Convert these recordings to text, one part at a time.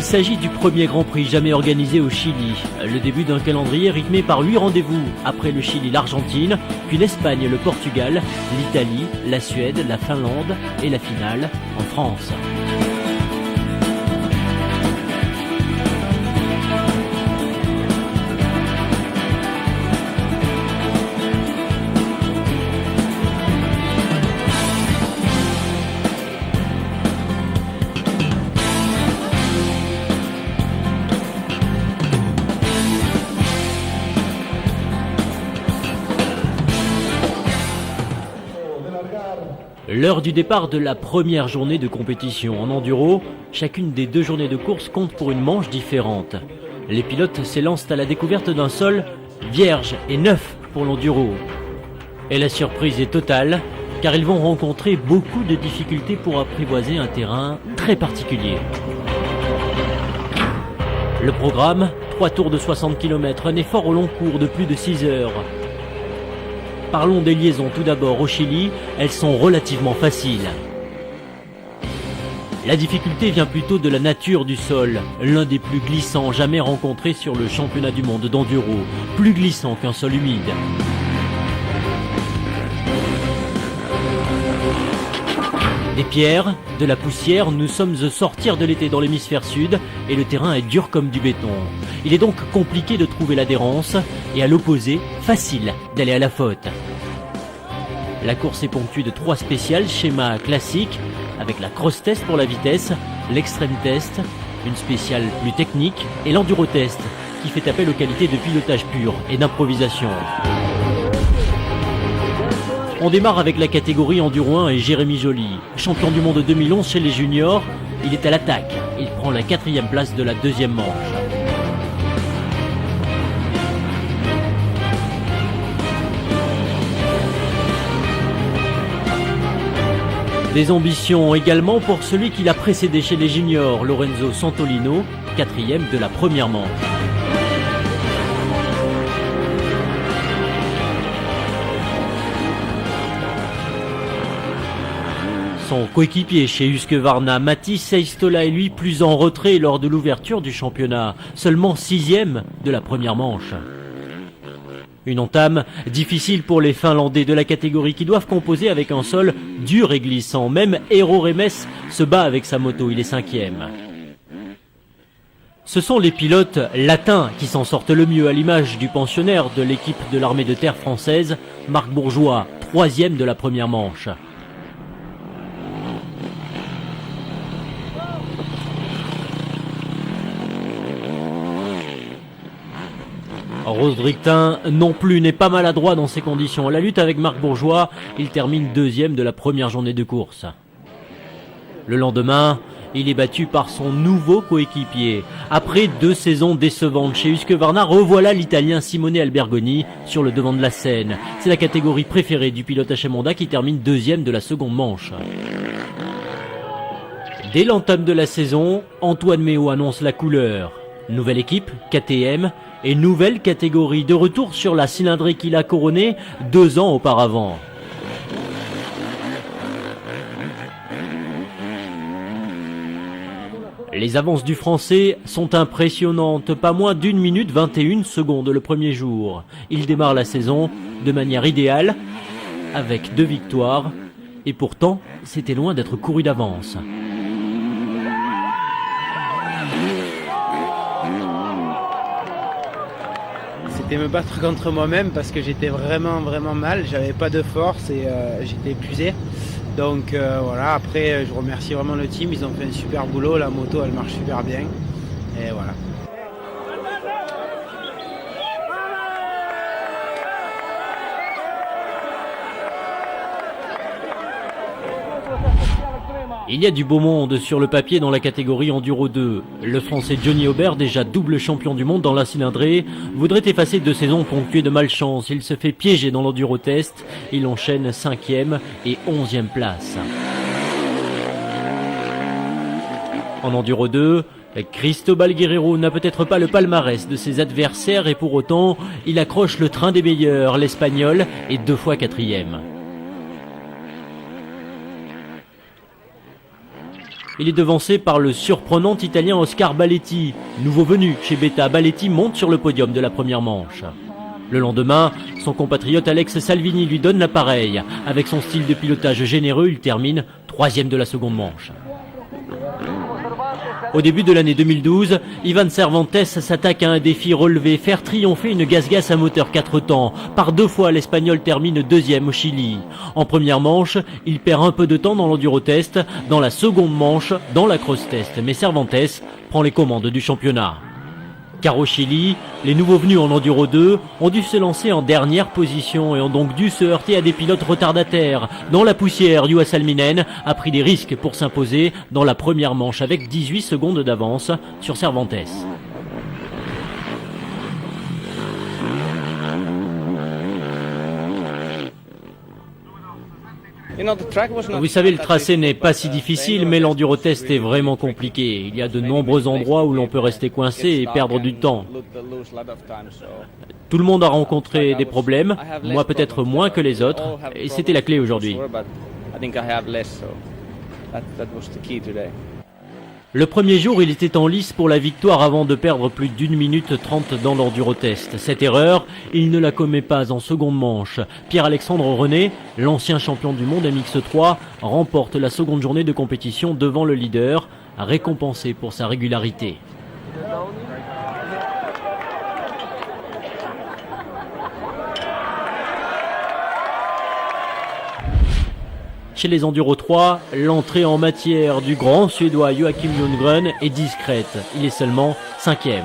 s'agit du premier Grand Prix jamais organisé au Chili. Le début d'un calendrier rythmé par 8 rendez-vous. Après le Chili, l'Argentine, puis l'Espagne, le Portugal, l'Italie, la Suède, la Finlande et la finale en France. L'heure du départ de la première journée de compétition en enduro, chacune des 2 journées de course compte pour une manche différente. Les pilotes s'élancent à la découverte d'un sol vierge et neuf pour l'enduro. Et la surprise est totale, car ils vont rencontrer beaucoup de difficultés pour apprivoiser un terrain très particulier. Le programme, 3 tours de 60 km, un effort au long cours de plus de 6 heures. Parlons des liaisons tout d'abord au Chili, elles sont relativement faciles. La difficulté vient plutôt de la nature du sol, l'un des plus glissants jamais rencontrés sur le championnat du monde d'enduro, plus glissant qu'un sol humide. Des pierres, de la poussière, nous sommes au sortir de l'été dans l'hémisphère sud et le terrain est dur comme du béton. Il est donc compliqué de trouver l'adhérence et à l'opposé, facile d'aller à la faute. La course est ponctuée de 3 spéciales, schéma classique, avec la cross test pour la vitesse, l'extrême test, une spéciale plus technique et l'enduro test qui fait appel aux qualités de pilotage pur et d'improvisation. On démarre avec la catégorie Enduro 1 et Jérémy Joly. Champion du monde 2011 chez les juniors, il est à l'attaque. Il prend la 4e place de la 2e manche. Des ambitions également pour celui qui l'a précédé chez les juniors, Lorenzo Santolino, 4e de la première manche. Son coéquipier chez Husqvarna, Matti Seistola, est lui plus en retrait lors de l'ouverture du championnat, seulement 6e de la première manche. Une entame difficile pour les Finlandais de la catégorie qui doivent composer avec un sol dur et glissant. Même Eero Remes se bat avec sa moto, il est 5e. Ce sont les pilotes latins qui s'en sortent le mieux, à l'image du pensionnaire de l'équipe de l'armée de terre française, Marc Bourgeois, 3e de la première manche. Rose Drictin non plus n'est pas maladroit dans ces conditions. La lutte avec Marc Bourgeois, il termine 2e de la première journée de course. Le lendemain, il est battu par son nouveau coéquipier. Après 2 saisons décevantes chez Husqvarna, revoilà l'Italien Simone Albergoni sur le devant de la scène. C'est la catégorie préférée du pilote HM Honda qui termine 2e de la seconde manche. Dès l'entame de la saison, Antoine Méo annonce la couleur. Nouvelle équipe, KTM, et nouvelle catégorie, de retour sur la cylindrée qu'il a couronnée 2 ans auparavant. Les avances du Français sont impressionnantes, pas moins d'1 minute 21 secondes le premier jour. Il démarre la saison de manière idéale, avec 2 victoires, et pourtant, c'était loin d'être couru d'avance. C'était me battre contre moi-même parce que j'étais vraiment mal, j'avais pas de force et j'étais épuisé. Donc voilà, après je remercie vraiment le team, ils ont fait un super boulot, la moto elle marche super bien et voilà. Il y a du beau monde sur le papier dans la catégorie Enduro 2. Le Français Johnny Aubert, déjà double champion du monde dans la cylindrée, voudrait effacer 2 saisons ponctuées de malchance. Il se fait piéger dans l'Enduro Test. Il enchaîne 5e et 11e place. En Enduro 2, Cristobal Guerrero n'a peut-être pas le palmarès de ses adversaires et pour autant, il accroche le train des meilleurs. L'Espagnol est 2 fois 4e. Il est devancé par le surprenant italien Oscar Balletti. Nouveau venu chez Beta, Balletti monte sur le podium de la première manche. Le lendemain, son compatriote Alex Salvini lui donne l'appareil. Avec son style de pilotage généreux, il termine 3e de la seconde manche. Au début de l'année 2012, Ivan Cervantes s'attaque à un défi relevé, faire triompher une GasGas à moteur 4 temps. Par 2 fois, l'Espagnol termine 2e au Chili. En première manche, il perd un peu de temps dans l'enduro-test, dans la seconde manche, dans la cross-test. Mais Cervantes prend les commandes du championnat. Car au Chili, les nouveaux venus en Enduro 2 ont dû se lancer en dernière position et ont donc dû se heurter à des pilotes retardataires. Dans la poussière, Juha Salminen a pris des risques pour s'imposer dans la première manche avec 18 secondes d'avance sur Cervantes. Vous savez, le tracé n'est pas si difficile, mais l'enduro-test est vraiment compliqué. Il y a de nombreux endroits où l'on peut rester coincé et perdre du temps. Tout le monde a rencontré des problèmes, moi peut-être moins que les autres, et c'était la clé aujourd'hui. Le premier jour, il était en lice pour la victoire avant de perdre plus d'1 minute 30 dans l'enduro-test. Cette erreur, il ne la commet pas en seconde manche. Pierre-Alexandre René, l'ancien champion du monde MX3, remporte la seconde journée de compétition devant le leader, récompensé pour sa régularité. Chez les Enduro 3, l'entrée en matière du grand Suédois Joachim Ljunggren est discrète. Il est seulement 5e.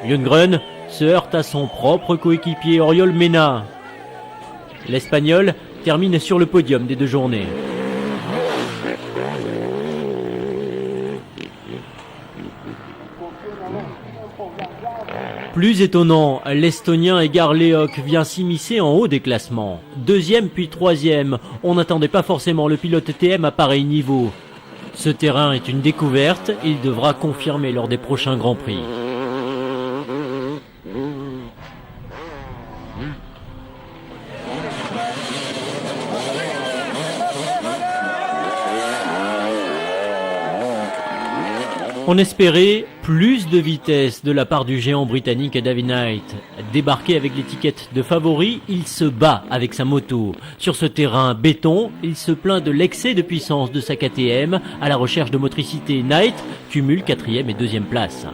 Ljunggren se heurte à son propre coéquipier Oriol Mena. L'Espagnol termine sur le podium des 2 journées. Plus étonnant, l'Estonien Edgar Leok vient s'immiscer en haut des classements. 2e puis 3e, on n'attendait pas forcément le pilote TM à pareil niveau. Ce terrain est une découverte, il devra confirmer lors des prochains Grands Prix. On espérait plus de vitesse de la part du géant britannique Davy Knight. Débarqué avec l'étiquette de favori, il se bat avec sa moto. Sur ce terrain béton, il se plaint de l'excès de puissance de sa KTM à la recherche de motricité. Knight cumule 4e et 2e place.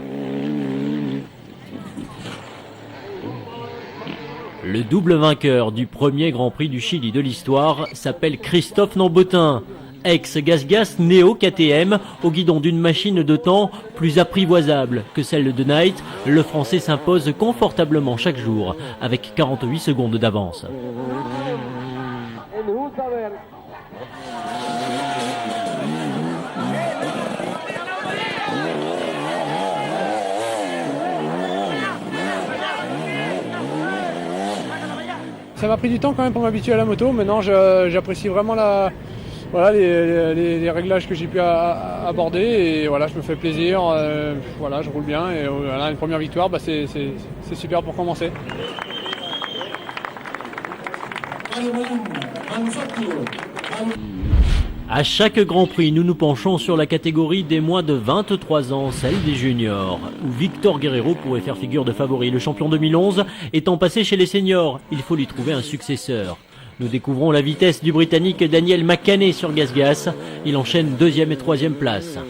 Le double vainqueur du premier Grand Prix du Chili de l'histoire s'appelle Christophe Nambotin. Ex-GasGas Neo KTM au guidon d'une machine de temps plus apprivoisable que celle de Knight, le Français s'impose confortablement chaque jour avec 48 secondes d'avance. Ça m'a pris du temps quand même pour m'habituer à la moto. Maintenant, j'apprécie vraiment les réglages que j'ai pu aborder et voilà, je me fais plaisir, voilà, je roule bien et voilà, une première victoire, c'est super pour commencer. À chaque Grand Prix, nous nous penchons sur la catégorie des moins de 23 ans, celle des juniors, où Victor Guerrero pourrait faire figure de favori. Le champion 2011 étant passé chez les seniors, il faut lui trouver un successeur. Nous découvrons la vitesse du Britannique Daniel Macané sur GasGas. Il enchaîne 2e et 3e place.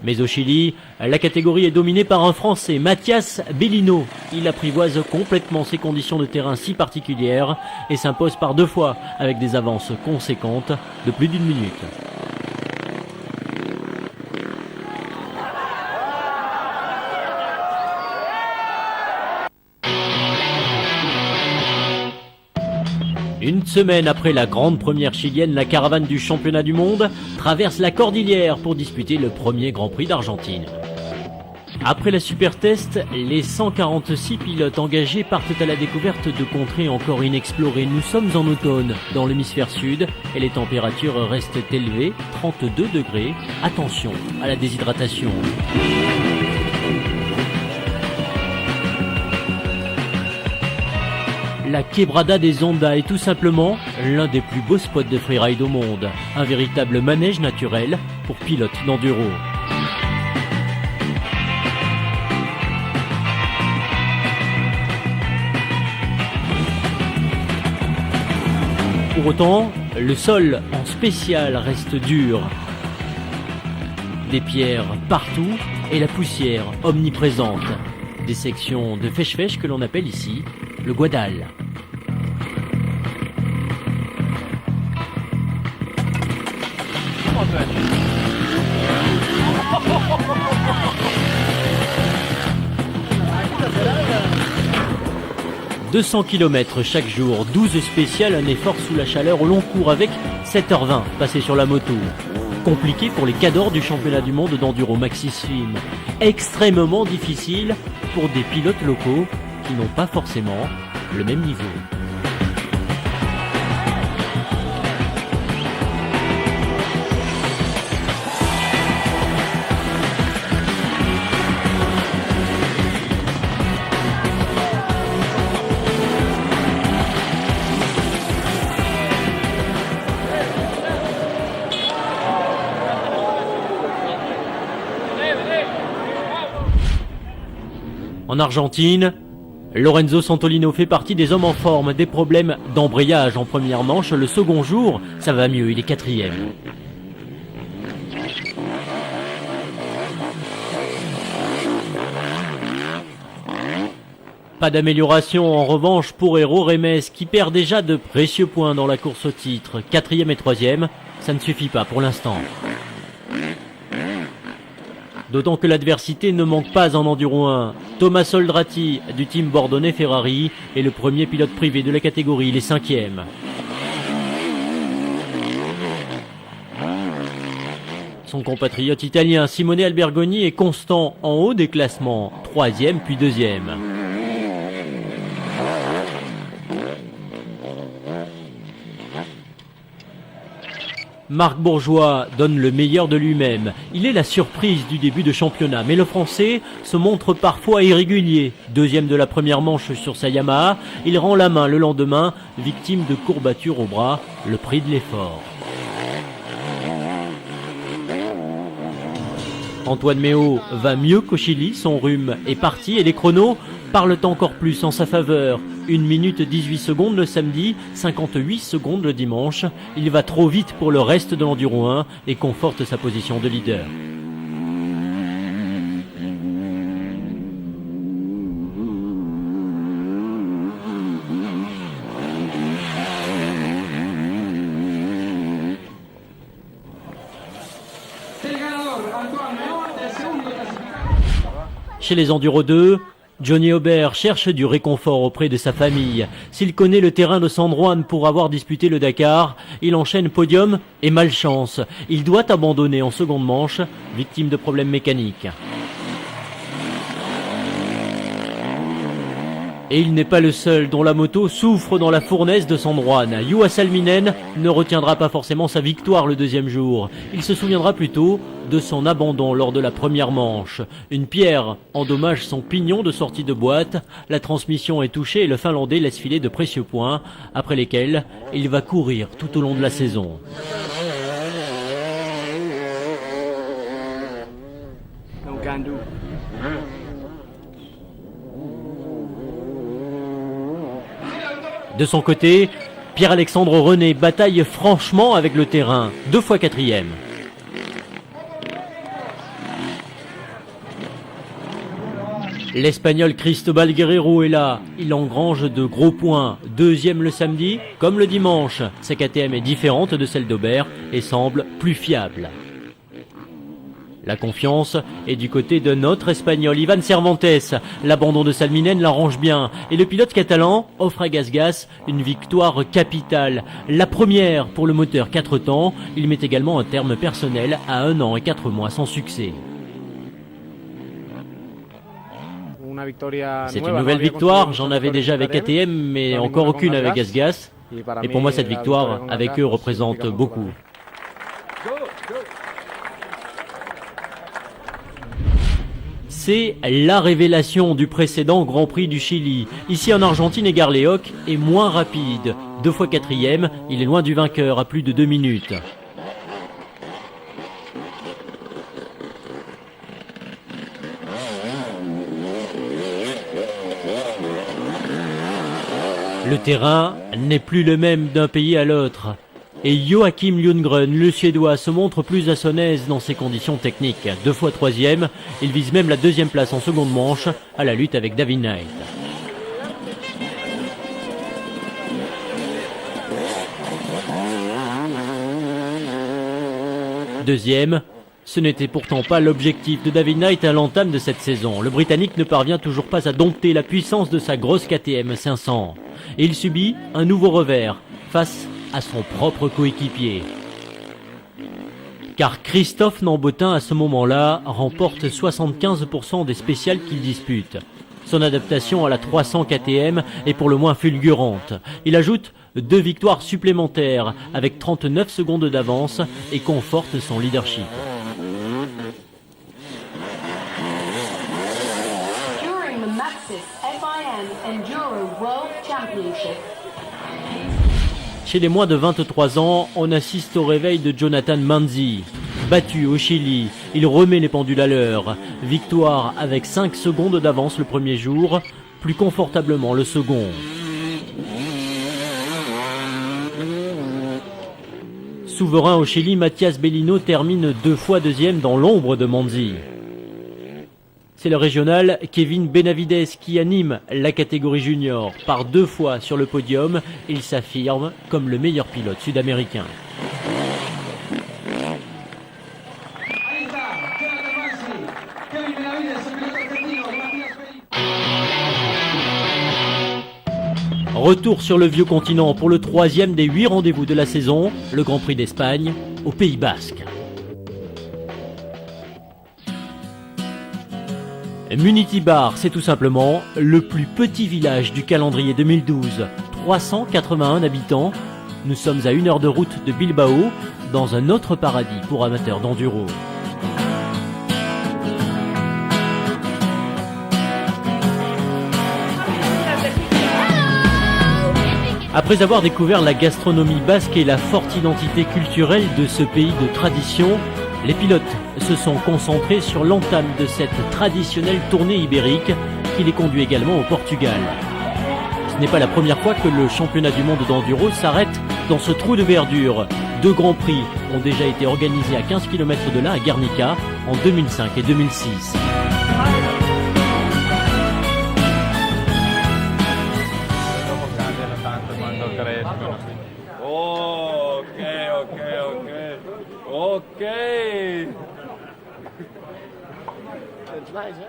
Mais au Chili, la catégorie est dominée par un Français, Mathias Bellino. Il apprivoise complètement ses conditions de terrain si particulières et s'impose par 2 fois avec des avances conséquentes de plus d'1 minute. Une semaine après la grande première chilienne, la caravane du championnat du monde traverse la Cordillère pour disputer le premier Grand Prix d'Argentine. Après la Super Test, les 146 pilotes engagés partent à la découverte de contrées encore inexplorées. Nous sommes en automne dans l'hémisphère sud et les températures restent élevées, 32 degrés. Attention à la déshydratation. La Quebrada des Ondas est tout simplement l'un des plus beaux spots de freeride au monde. Un véritable manège naturel pour pilotes d'enduro. Pour autant, le sol en spécial reste dur. Des pierres partout et la poussière omniprésente. Des sections de fèche-fèche que l'on appelle ici le Guadal. « 200 km chaque jour, 12 spéciales, un effort sous la chaleur au long cours avec 7h20 passé sur la moto. Compliqué pour les cadors du championnat du monde d'enduro maxi swim. Extrêmement difficile pour des pilotes locaux qui n'ont pas forcément le même niveau. En Argentine, Lorenzo Santolino fait partie des hommes en forme, des problèmes d'embrayage en première manche. Le second jour, ça va mieux, il est 4e. Pas d'amélioration en revanche pour Héro Remes qui perd déjà de précieux points dans la course au titre. 4e et 3e, ça ne suffit pas pour l'instant. D'autant que l'adversité ne manque pas en enduro 1. Thomas Soldrati du team Bordone Ferrari est le premier pilote privé de la catégorie, il est 5e. Son compatriote italien Simone Albergoni est constant en haut des classements, 3e puis 2e. Marc Bourgeois donne le meilleur de lui-même. Il est la surprise du début de championnat, mais le Français se montre parfois irrégulier. 2e de la première manche sur sa Yamaha, il rend la main le lendemain, victime de courbatures au bras, le prix de l'effort. Antoine Méo va mieux qu'au Chili, son rhume est parti et les chronos parlent encore plus en sa faveur. 1 minute 18 secondes le samedi, 58 secondes le dimanche. Il va trop vite pour le reste de l'Enduro 1 et conforte sa position de leader. Chez les Enduro 2, Johnny Aubert cherche du réconfort auprès de sa famille. S'il connaît le terrain de San Juan pour avoir disputé le Dakar, il enchaîne podium et malchance. Il doit abandonner en seconde manche, victime de problèmes mécaniques. Et il n'est pas le seul dont la moto souffre dans la fournaise de San Juan. Juha Salminen ne retiendra pas forcément sa victoire le 2e jour. Il se souviendra plutôt de son abandon lors de la première manche. Une pierre endommage son pignon de sortie de boîte. La transmission est touchée et le Finlandais laisse filer de précieux points, après lesquels il va courir tout au long de la saison. De son côté, Pierre-Alexandre René bataille franchement avec le terrain, 2 fois 4e. L'Espagnol Cristobal Guerrero est là, il engrange de gros points, 2e le samedi comme le dimanche. Sa KTM est différente de celle d'Aubert et semble plus fiable. La confiance est du côté de notre Espagnol Ivan Cervantes. L'abandon de Salminen l'arrange bien. Et le pilote catalan offre à Gasgas une victoire capitale. La première pour le moteur 4 temps. Il met également un terme personnel à 1 an et 4 mois sans succès. C'est une nouvelle victoire. J'en avais déjà avec KTM, mais encore aucune avec Gasgas. Et pour moi, cette victoire avec eux représente beaucoup. C'est la révélation du précédent Grand Prix du Chili. Ici en Argentine, Edgar Leoc est moins rapide. 2 fois 4e, il est loin du vainqueur à plus de 2 minutes. Le terrain n'est plus le même d'un pays à l'autre. Et Joachim Lundgren, le Suédois, se montre plus à son aise dans ces conditions techniques. 2 fois 3e, il vise même la 2e place en seconde manche à la lutte avec David Knight. Deuxième, ce n'était pourtant pas l'objectif de David Knight à l'entame de cette saison. Le Britannique ne parvient toujours pas à dompter la puissance de sa grosse KTM 500. Et il subit un nouveau revers face à son propre coéquipier. Car Christophe Nambotin, à ce moment-là, remporte 75% des spéciales qu'il dispute. Son adaptation à la 300 KTM est pour le moins fulgurante. Il ajoute 2 victoires supplémentaires avec 39 secondes d'avance et conforte son leadership. During the Maxxis FIM Enduro World Championship. Chez les moins de 23 ans, on assiste au réveil de Jonathan Manzi. Battu au Chili, il remet les pendules à l'heure. Victoire avec 5 secondes d'avance le premier jour, plus confortablement le second. Souverain au Chili, Mathias Bellino termine 2 fois 2e dans l'ombre de Manzi. C'est le régional Kevin Benavides qui anime la catégorie junior. Par 2 fois sur le podium, il s'affirme comme le meilleur pilote sud-américain. Retour sur le vieux continent pour le 3e des 8 rendez-vous de la saison, le Grand Prix d'Espagne au Pays Basque. Munitibar, c'est tout simplement le plus petit village du calendrier 2012. 381 habitants. Nous sommes à 1 heure de route de Bilbao, dans un autre paradis pour amateurs d'enduro. Après avoir découvert la gastronomie basque et la forte identité culturelle de ce pays de tradition, les pilotes se sont concentrés sur l'entame de cette traditionnelle tournée ibérique qui les conduit également au Portugal. Ce n'est pas la première fois que le championnat du monde d'enduro s'arrête dans ce trou de verdure. 2 grands prix ont déjà été organisés à 15 km de là, à Guernica, en 2005 et 2006.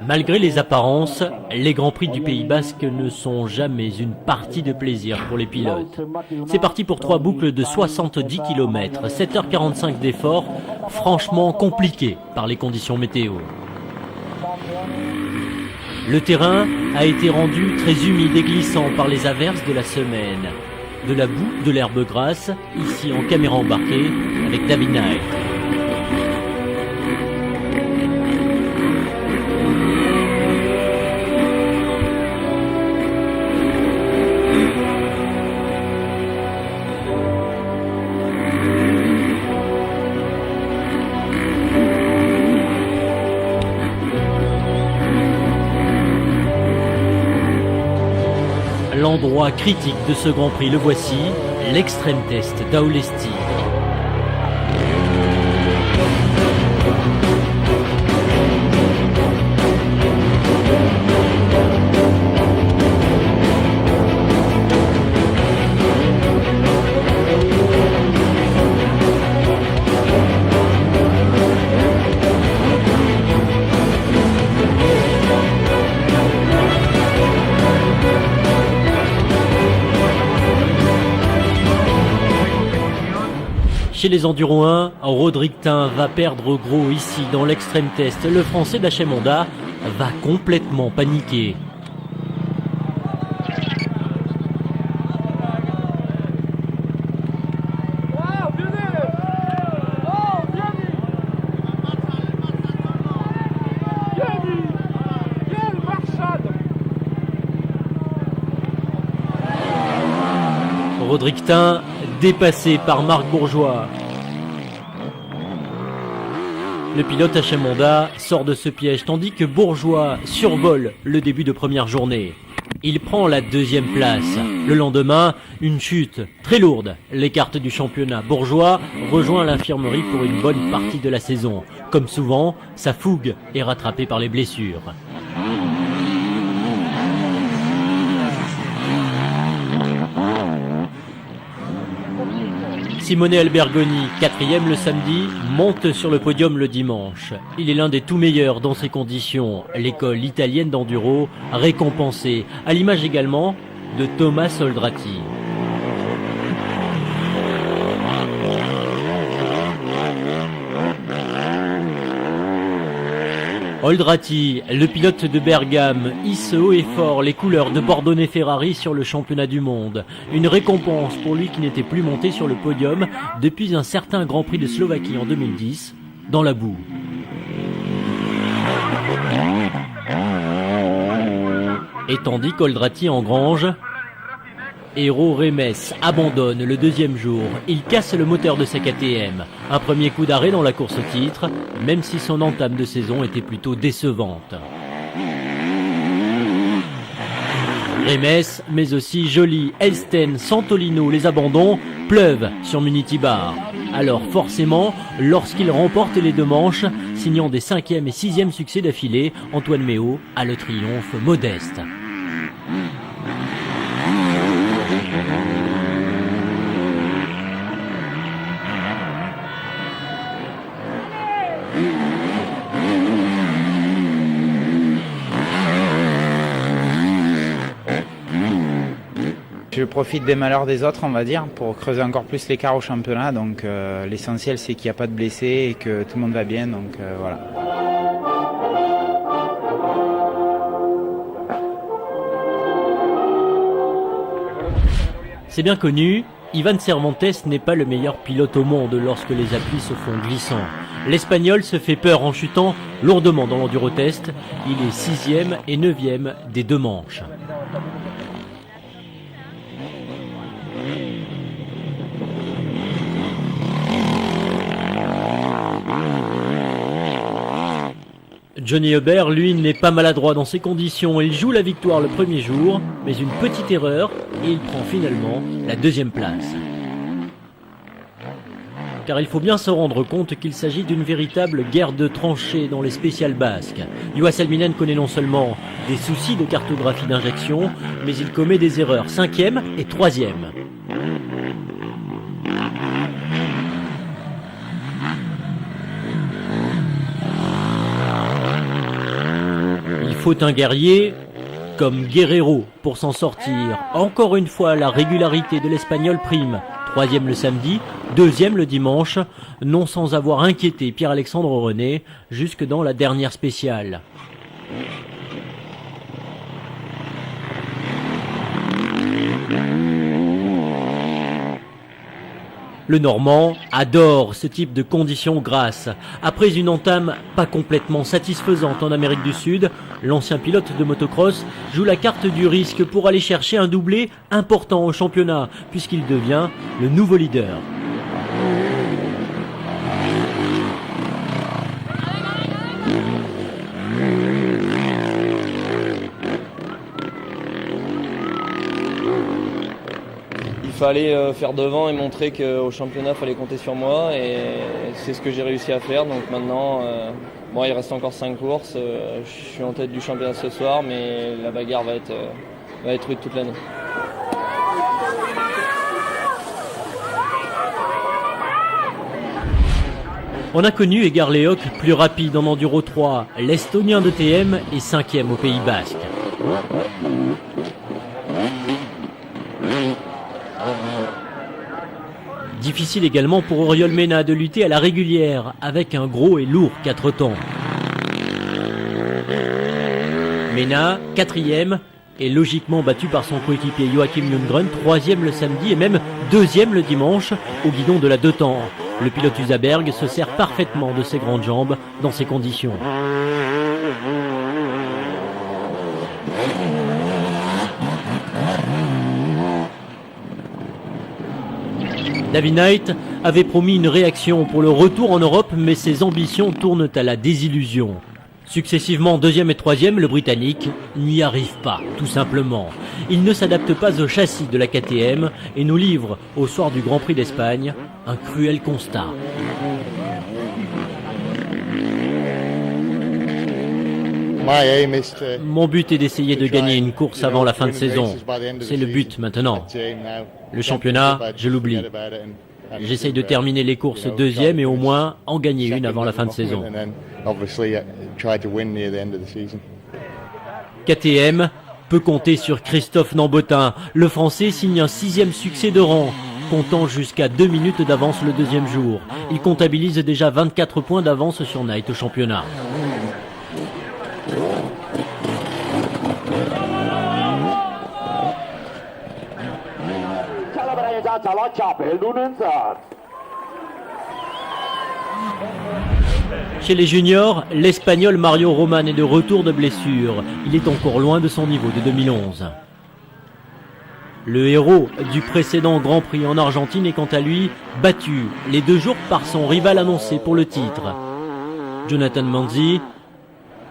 Malgré les apparences, les Grands Prix du Pays Basque ne sont jamais une partie de plaisir pour les pilotes. C'est parti pour 3 boucles de 70 km, 7h45 d'effort, franchement compliqué par les conditions météo. Le terrain a été rendu très humide et glissant par les averses de la semaine. De la boue, de l'herbe grasse, ici en caméra embarquée avec David Knight. L'endroit critique de ce Grand Prix, le voici, l'extrême test d'Aulesti. Chez les Enduro 1, Rodrigue Tin va perdre gros ici dans l'extrême test. Le Français d'Hachem Honda va complètement paniquer. Vaudrictin dépassé par Marc Bourgeois. Le pilote HM Honda sort de ce piège tandis que Bourgeois survole le début de première journée. Il prend la 2e place. Le lendemain, une chute très lourde l'écarte du championnat. Bourgeois rejoint l'infirmerie pour une bonne partie de la saison. Comme souvent, sa fougue est rattrapée par les blessures. Simone Albergoni, 4e le samedi, monte sur le podium le dimanche. Il est l'un des tout meilleurs dans ces conditions. L'école italienne d'enduro récompensée, à l'image également de Thomas Oldrati. Oldrati, le pilote de Bergame, hisse haut et fort les couleurs de Bordone Ferrari sur le championnat du monde. Une récompense pour lui qui n'était plus monté sur le podium depuis un certain Grand Prix de Slovaquie en 2010, dans la boue. Et tandis qu'Oldrati engrange, Hérault Rémès abandonne le 2e jour. Il casse le moteur de sa KTM. Un premier coup d'arrêt dans la course au titre, même si son entame de saison était plutôt décevante. Rémès, mais aussi Joly, Elsten, Santolino, les abandons pleuvent sur Munitibar. Alors forcément, lorsqu'il remporte les 2 manches, signant des 5e et 6e succès d'affilée, Antoine Méhaut a le triomphe modeste. Je profite des malheurs des autres, on va dire, pour creuser encore plus l'écart au championnat. Donc l'essentiel, c'est qu'il n'y a pas de blessés et que tout le monde va bien. Donc voilà. C'est bien connu, Ivan Cervantes n'est pas le meilleur pilote au monde lorsque les appuis se font glissants. L'Espagnol se fait peur en chutant lourdement dans l'endurotest. Il est 6e et 9e des 2 manches. Johnny Hubert, lui, n'est pas maladroit dans ces conditions. Il joue la victoire le premier jour, mais une petite erreur et il prend finalement la 2e place. Car il faut bien se rendre compte qu'il s'agit d'une véritable guerre de tranchées dans les spéciales basques. Yoas Salminen connaît non seulement des soucis de cartographie d'injection, mais il commet des erreurs 5e et 3e. Il faut un guerrier comme Guerrero pour s'en sortir. Encore une fois, la régularité de l'Espagnol prime. 3e le samedi, 2e le dimanche, non sans avoir inquiété Pierre-Alexandre René jusque dans la dernière spéciale. Le Normand adore ce type de conditions grasses. Après une entame pas complètement satisfaisante en Amérique du Sud, l'ancien pilote de motocross joue la carte du risque pour aller chercher un doublé important au championnat, puisqu'il devient le nouveau leader. Il fallait faire devant et montrer qu'au championnat, il fallait compter sur moi et c'est ce que j'ai réussi à faire. Donc maintenant, bon, il reste encore 5 courses. Je suis en tête du championnat ce soir, mais la bagarre va être rude toute l'année. On a connu Edgar Leoc plus rapide en Enduro 3. L'Estonien de TM est 5e au Pays Basque. Difficile également pour Oriol Mena de lutter à la régulière avec un gros et lourd 4 temps. Mena, 4e, est logiquement battu par son coéquipier Joachim Lundgren, 3e le samedi et même 2e le dimanche au guidon de la 2 temps. Le pilote Usaberg se sert parfaitement de ses grandes jambes dans ces conditions. David Knight avait promis une réaction pour le retour en Europe, mais ses ambitions tournent à la désillusion. Successivement 2e et 3e, le Britannique n'y arrive pas, tout simplement. Il ne s'adapte pas au châssis de la KTM et nous livre, au soir du Grand Prix d'Espagne, un cruel constat. Mon but est d'essayer de gagner une course avant la fin de saison. C'est le but maintenant. Le championnat, je l'oublie. J'essaye de terminer les courses 2e et au moins en gagner une avant la fin de saison. KTM peut compter sur Christophe Nambotin. Le Français signe un 6e succès de rang, comptant jusqu'à 2 minutes d'avance le 2e jour. Il comptabilise déjà 24 points d'avance sur Knight au championnat. Chez les juniors, l'Espagnol Mario Roman est de retour de blessure. Il est encore loin de son niveau de 2011. Le héros du précédent Grand Prix en Argentine est quant à lui battu les 2 jours par son rival annoncé pour le titre. Jonathan Manzi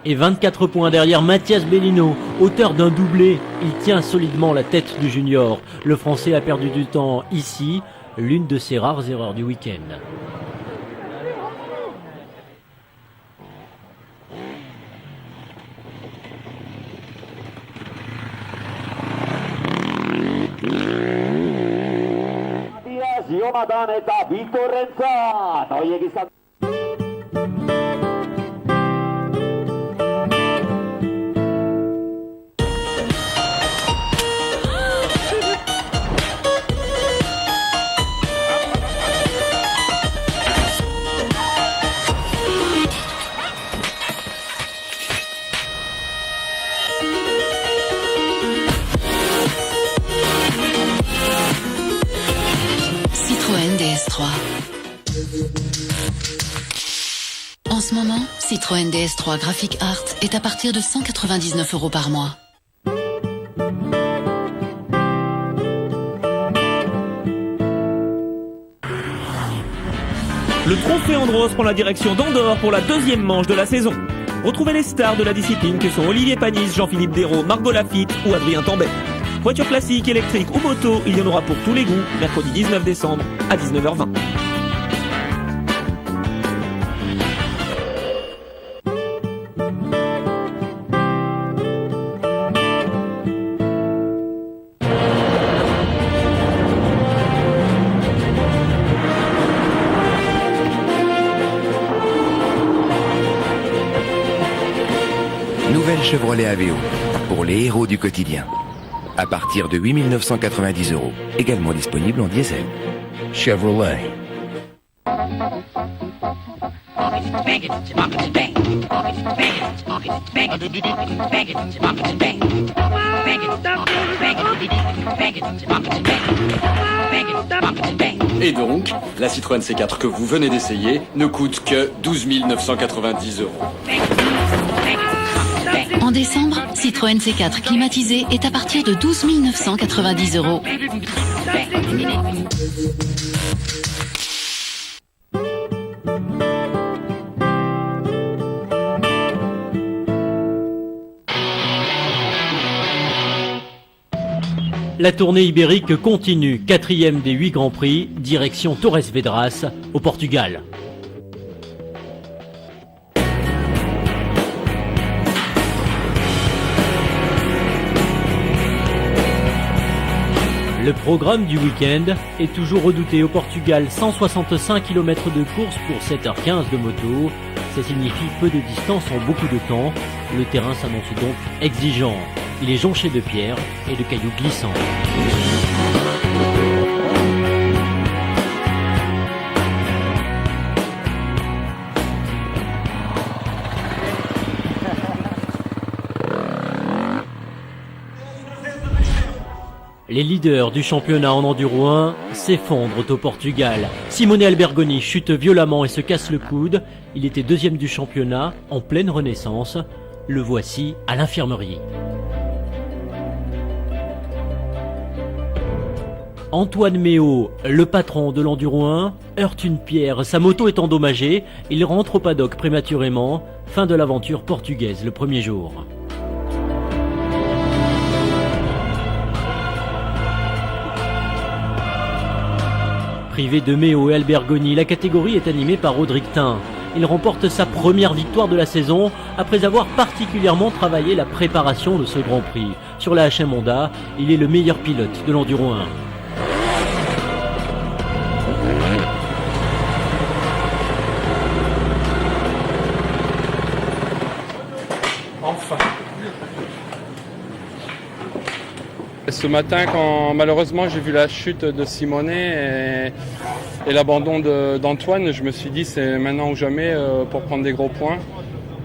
est 24 points derrière Mathias Bellino, auteur d'un doublé. Il tient solidement la tête du junior. Le Français a perdu du temps ici, l'une de ses rares erreurs du week-end. Citroën DS3. En ce moment, Citroën DS3 Graphic Art est à partir de 199 € par mois. Le trophée Andros prend la direction d'Andorre pour la 2e manche de la saison. Retrouvez les stars de la discipline que sont Olivier Panis, Jean-Philippe Dérault, Margot Lafitte ou Adrien Tambay. Voiture classique, électrique ou moto, il y en aura pour tous les goûts, mercredi 19 décembre à 19h20. Nouvelle Chevrolet Aveo, pour les héros du quotidien. À partir de 8 990 €, également disponible en diesel. Chevrolet. Et donc, la Citroën C4 que vous venez d'essayer ne coûte que 12 990 €. En décembre, Citroën C4 climatisé est à partir de 12 990 €. La tournée ibérique continue, 4e des 8 Grands Prix, direction Torres Vedras, au Portugal. Le programme du week-end est toujours redouté au Portugal, 165 km de course pour 7h15 de moto. Ça signifie peu de distance en beaucoup de temps. Le terrain s'annonce donc exigeant. Il est jonché de pierres et de cailloux glissants. Les leaders du championnat en enduro 1 s'effondrent au Portugal. Simone Albergoni chute violemment et se casse le coude. Il était 2e du championnat, en pleine renaissance. Le voici à l'infirmerie. Antoine Méo, le patron de l'Enduro 1, heurte une pierre. Sa moto est endommagée. Il rentre au paddock prématurément. Fin de l'aventure portugaise le premier jour. Privé de Méo et Albergoni, la catégorie est animée par Rodrigue Tin. Il remporte sa première victoire de la saison après avoir particulièrement travaillé la préparation de ce Grand Prix. Sur la HM Honda, il est le meilleur pilote de l'Enduro 1. Enfin. Ce matin, quand malheureusement j'ai vu la chute de Simonet et l'abandon d'Antoine, je me suis dit c'est maintenant ou jamais pour prendre des gros points.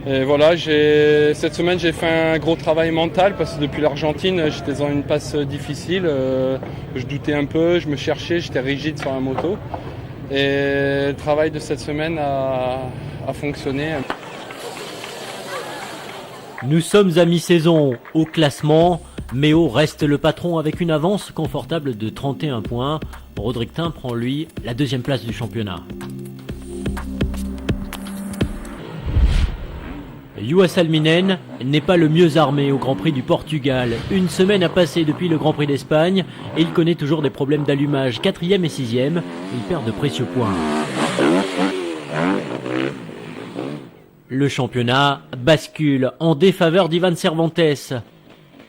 Et voilà, cette semaine j'ai fait un gros travail mental parce que depuis l'Argentine j'étais dans une passe difficile, je doutais un peu, je me cherchais, j'étais rigide sur la moto. Et le travail de cette semaine a fonctionné. Nous sommes à mi-saison. Au classement, Méo reste le patron avec une avance confortable de 31 points. Rodrigue Tin prend lui la deuxième place du championnat. Juha Salminen n'est pas le mieux armé au Grand Prix du Portugal. Une semaine a passé depuis le Grand Prix d'Espagne et il connaît toujours des problèmes d'allumage. 4e et 6e, il perd de précieux points. Le championnat bascule en défaveur d'Ivan Cervantes.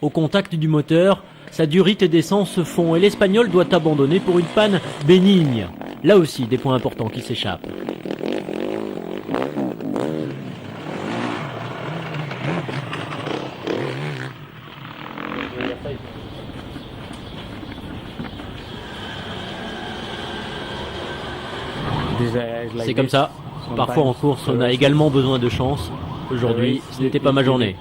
Au contact du moteur, sa durite d'essence fond et l'Espagnol doit abandonner pour une panne bénigne. Là aussi, des points importants qui s'échappent. C'est comme ça. Parfois en course, on a également besoin de chance. Aujourd'hui, ce n'était pas ma journée.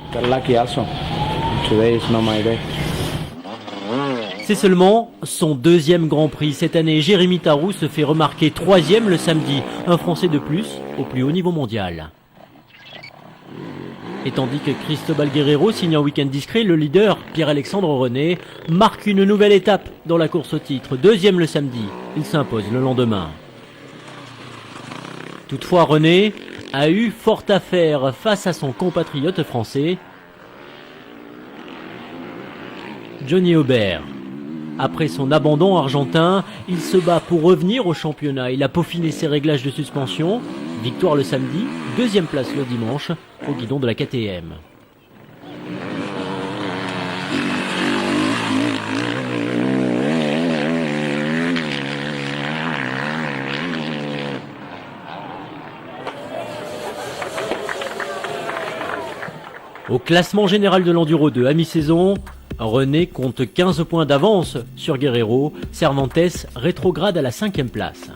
C'est seulement son deuxième Grand Prix cette année. Jérémy Tarou se fait remarquer 3e le samedi. Un Français de plus au plus haut niveau mondial. Et tandis que Cristobal Guerrero signe un week-end discret, le leader, Pierre-Alexandre René, marque une nouvelle étape dans la course au titre. 2e le samedi. Il s'impose le lendemain. Toutefois, René a eu fort à faire face à son compatriote français, Johnny Aubert. Après son abandon argentin, il se bat pour revenir au championnat. Il a peaufiné ses réglages de suspension. Victoire le samedi, 2e place le dimanche, au guidon de la KTM. Au classement général de l'Enduro 2 à mi-saison, René compte 15 points d'avance sur Guerrero. Cervantes rétrograde à la 5e place.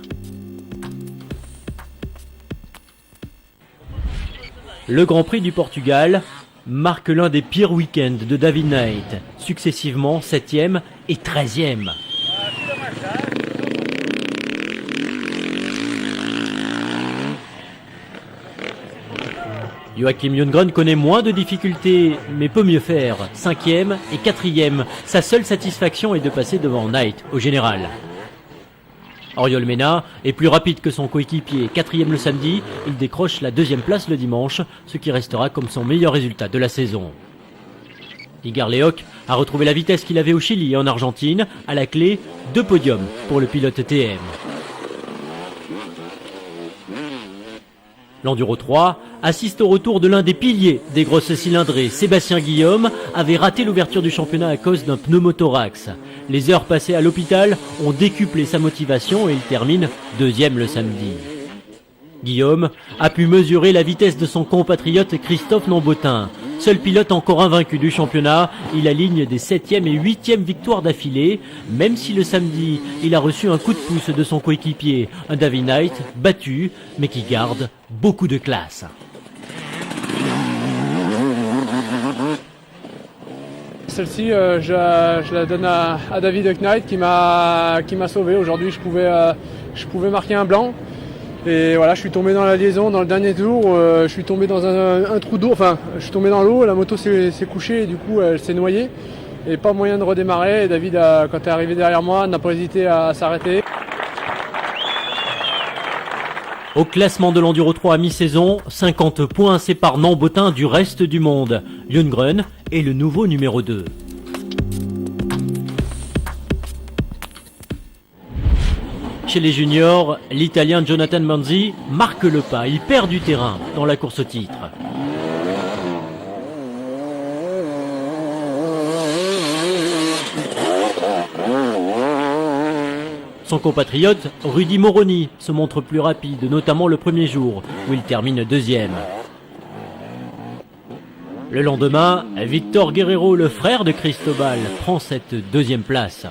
Le Grand Prix du Portugal marque l'un des pires week-ends de David Knight, successivement 7e et 13e. Joachim Ljunggren connaît moins de difficultés, mais peut mieux faire. 5e et 4e. Sa seule satisfaction est de passer devant Knight, au général. Oriol Mena est plus rapide que son coéquipier. 4e le samedi, il décroche la 2e place le dimanche, ce qui restera comme son meilleur résultat de la saison. Igar Lehoc a retrouvé la vitesse qu'il avait au Chili et en Argentine. À la clé, 2 podiums pour le pilote TM. L'Enduro 3 assiste au retour de l'un des piliers des grosses cylindrées. Sébastien Guillaume avait raté l'ouverture du championnat à cause d'un pneumothorax. Les heures passées à l'hôpital ont décuplé sa motivation et il termine 2e le samedi. Guillaume a pu mesurer la vitesse de son compatriote Christophe Nambotin. Seul pilote encore invaincu du championnat, il aligne des 7e et 8e victoires d'affilée, même si le samedi, il a reçu un coup de pouce de son coéquipier, un David Knight battu, mais qui garde beaucoup de classe. Celle-ci, je la donne à David Knight qui m'a sauvé. Aujourd'hui, je pouvais marquer un blanc. Et voilà, je suis tombé dans la liaison dans le dernier tour, je suis tombé dans un trou d'eau, enfin je suis tombé dans l'eau, la moto s'est couchée et du coup elle s'est noyée. et pas moyen de redémarrer. Et David, quand est arrivé derrière moi, n'a pas hésité à s'arrêter. Au classement de l'Enduro 3 à mi-saison, 50 points séparent Nambotin du reste du monde. Ljunggren est le nouveau numéro 2. Chez les juniors, l'Italien Jonathan Manzi marque le pas. Il perd du terrain dans la course au titre. Son compatriote, Rudy Moroni, se montre plus rapide, notamment le premier jour, où il termine deuxième. Le lendemain, Victor Guerreiro, le frère de Cristobal, prend cette deuxième place.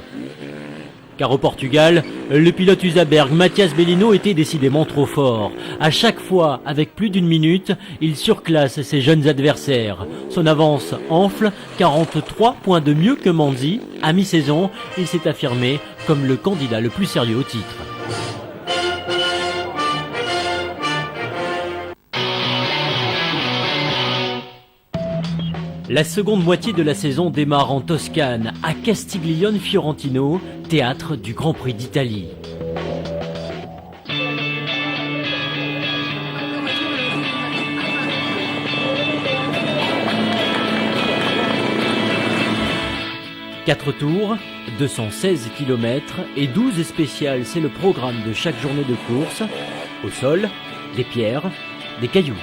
Car au Portugal, le pilote Usaberg, Mathias Bellino, était décidément trop fort. À chaque fois, avec plus d'une minute, il surclasse ses jeunes adversaires. Son avance enfle, 43 points de mieux que Manzi. À mi-saison, il s'est affirmé comme le candidat le plus sérieux au titre. La seconde moitié de la saison démarre en Toscane, à Castiglione Fiorentino, théâtre du Grand Prix d'Italie. Quatre tours, 216 km et 12 spéciales, c'est le programme de chaque journée de course. Au sol, des pierres, des cailloux.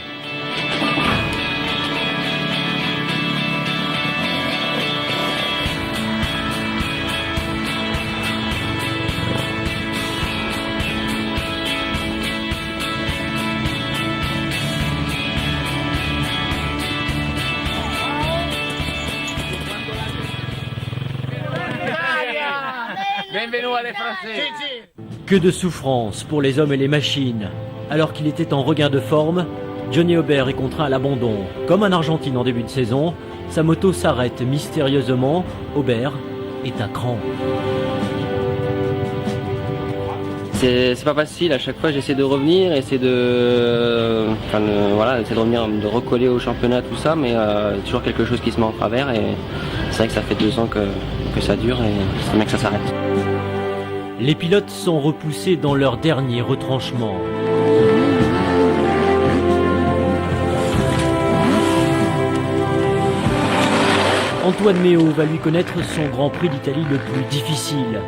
Que de souffrance pour les hommes et les machines. Alors qu'il était en regain de forme, Johnny Aubert est contraint à l'abandon. Comme en Argentine en début de saison, sa moto s'arrête mystérieusement. Aubert est à cran. C'est pas facile, à chaque fois j'essaie de revenir, essayer de revenir, de recoller au championnat, tout ça, mais toujours quelque chose qui se met en travers et c'est vrai que ça fait 2 ans que ça dure et c'est bien que ça s'arrête. Les pilotes sont repoussés dans leur dernier retranchement. Antoine Méo va lui connaître son Grand Prix d'Italie le plus difficile.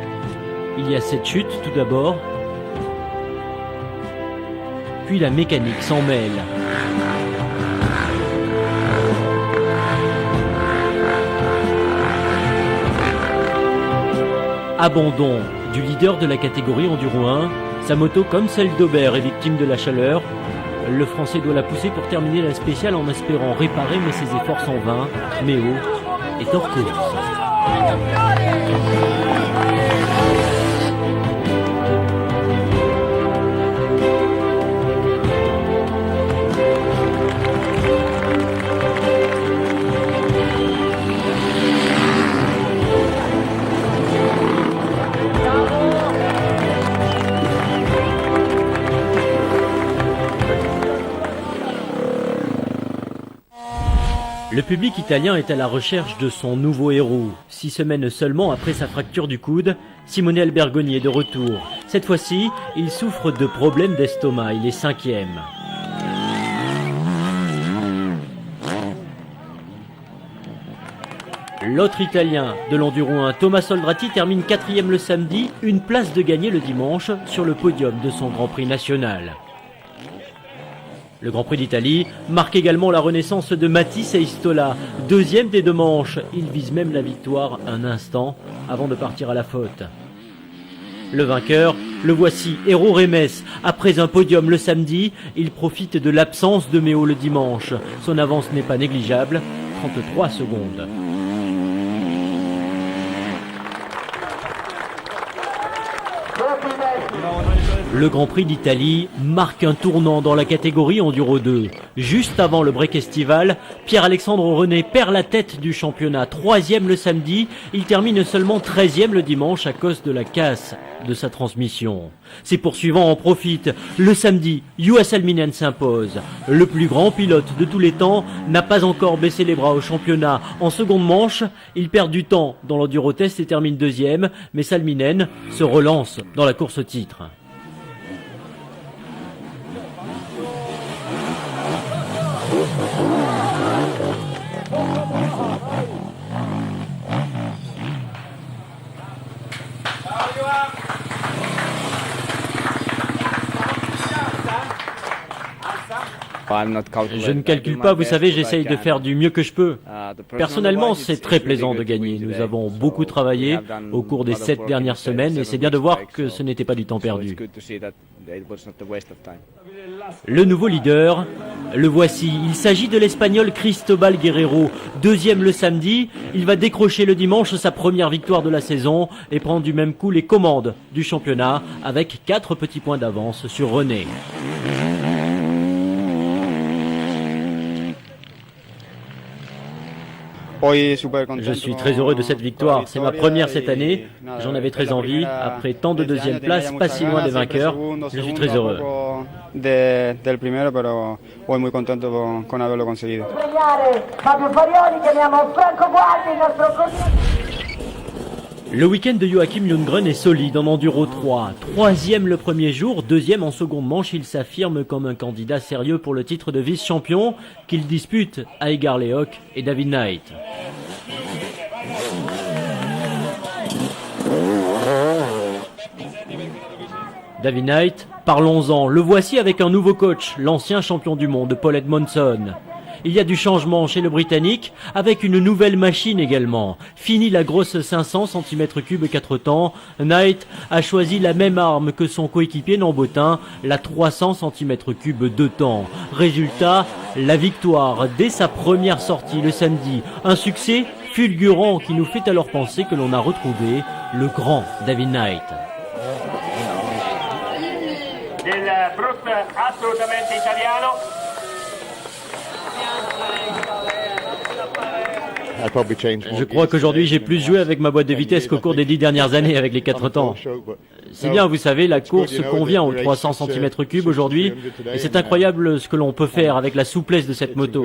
Il y a cette chute tout d'abord, puis la mécanique s'en mêle. Abandon du leader de la catégorie Enduro 1. Sa moto, comme celle d'Aubert, est victime de la chaleur. Le Français doit la pousser pour terminer la spéciale en espérant réparer, mais ses efforts sont vains. Méo est hors course. Le public italien est à la recherche de son nouveau héros. 6 semaines seulement après sa fracture du coude, Simone Albergoni est de retour. Cette fois-ci, il souffre de problèmes d'estomac. Il est 5e. L'autre Italien de l'Enduro 1, Thomas Soldrati, termine 4e le samedi, une place de gagner le dimanche sur le podium de son Grand Prix national. Le Grand Prix d'Italie marque également la renaissance de Matisse Eistola, 2e des 2 manches. Il vise même la victoire un instant avant de partir à la faute. Le vainqueur, le voici, Héro Remes. Après un podium le samedi, il profite de l'absence de Méo le dimanche. Son avance n'est pas négligeable, 33 secondes. Le Grand Prix d'Italie marque un tournant dans la catégorie Enduro 2. Juste avant le break estival, Pierre-Alexandre René perd la tête du championnat. 3e le samedi, il termine seulement 13e le dimanche à cause de la casse de sa transmission. Ses poursuivants en profitent. Le samedi, Juha Salminen s'impose. Le plus grand pilote de tous les temps n'a pas encore baissé les bras au championnat. En seconde manche, il perd du temps dans l'Enduro Test et termine 2e, mais Salminen se relance dans la course au titre. Je ne calcule pas, vous savez, j'essaye de faire du mieux que je peux. Personnellement, c'est très plaisant de gagner. Nous avons beaucoup travaillé au cours des 7 dernières semaines et c'est bien de voir que ce n'était pas du temps perdu. Le nouveau leader, le voici. Il s'agit de l'Espagnol Cristobal Guerrero. 2e le samedi, il va décrocher le dimanche sa première victoire de la saison et prendre du même coup les commandes du championnat avec 4 petits points d'avance sur René. Je suis très heureux de cette victoire. C'est ma première cette année. J'en avais très envie. Après tant de deuxième place, pas si loin des vainqueurs, je suis très heureux. Le week-end de Joachim Lundgren est solide en Enduro 3. 3e le premier jour, 2e en seconde manche. Il s'affirme comme un candidat sérieux pour le titre de vice-champion qu'il dispute à Edgar Lehoc et David Knight. David Knight, parlons-en. Le voici avec un nouveau coach, l'ancien champion du monde, Paul Edmondson. Il y a du changement chez le Britannique, avec une nouvelle machine également. Fini la grosse 500 cm3 4 temps, Knight a choisi la même arme que son coéquipier Nambotin, la 300 cm3 2 temps. Résultat, la victoire dès sa première sortie le samedi. Un succès fulgurant qui nous fait alors penser que l'on a retrouvé le grand David Knight. Del Brut assolutamente italiano. Je crois qu'aujourd'hui j'ai plus joué avec ma boîte de vitesse qu'au cours des 10 dernières années avec les 4 temps. C'est bien, vous savez, la course convient aux 300 cm3 aujourd'hui et c'est incroyable ce que l'on peut faire avec la souplesse de cette moto.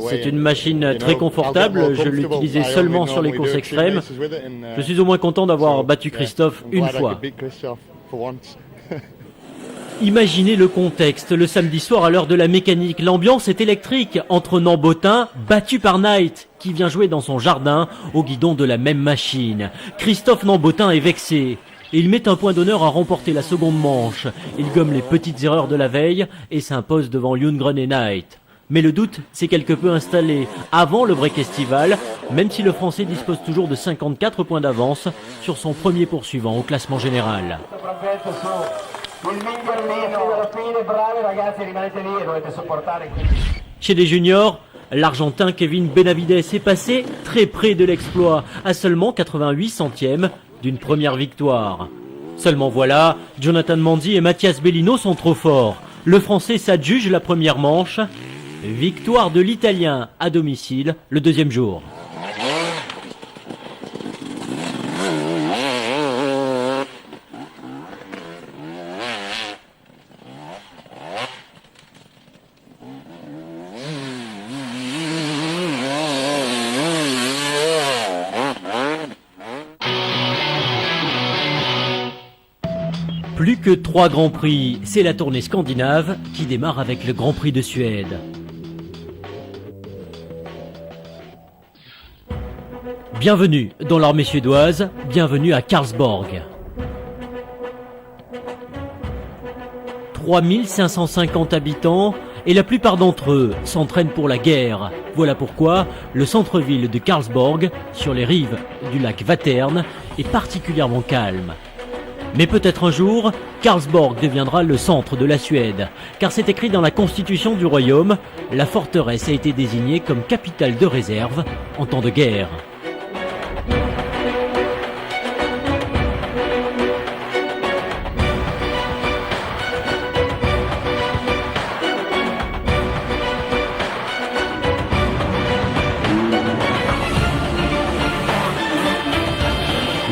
C'est une machine très confortable, je l'utilisais seulement sur les courses extrêmes. Je suis au moins content d'avoir battu Christophe une fois. Imaginez le contexte, le samedi soir à l'heure de la mécanique, l'ambiance est électrique entre Nambotin, battu par Knight, qui vient jouer dans son jardin au guidon de la même machine. Christophe Nambotin est vexé. Il met un point d'honneur à remporter la seconde manche. Il gomme les petites erreurs de la veille et s'impose devant Lundgren et Knight. Mais le doute s'est quelque peu installé avant le break estival, même si le Français dispose toujours de 54 points d'avance sur son premier poursuivant au classement général. Chez les juniors, l'Argentin Kevin Benavides est passé très près de l'exploit, à seulement 88 centièmes d'une première victoire. Seulement voilà, Jonathan Manzi et Mathias Bellino sont trop forts. Le Français s'adjuge la première manche. Victoire de l'Italien à domicile le deuxième jour. Plus que 3 Grands Prix, c'est la tournée scandinave qui démarre avec le Grand Prix de Suède. Bienvenue dans l'armée suédoise, bienvenue à Karlsborg. 3550 habitants et la plupart d'entre eux s'entraînent pour la guerre. Voilà pourquoi le centre-ville de Karlsborg, sur les rives du lac Vättern, est particulièrement calme. Mais peut-être un jour, Karlsborg deviendra le centre de la Suède, car c'est écrit dans la constitution du royaume, la forteresse a été désignée comme capitale de réserve en temps de guerre.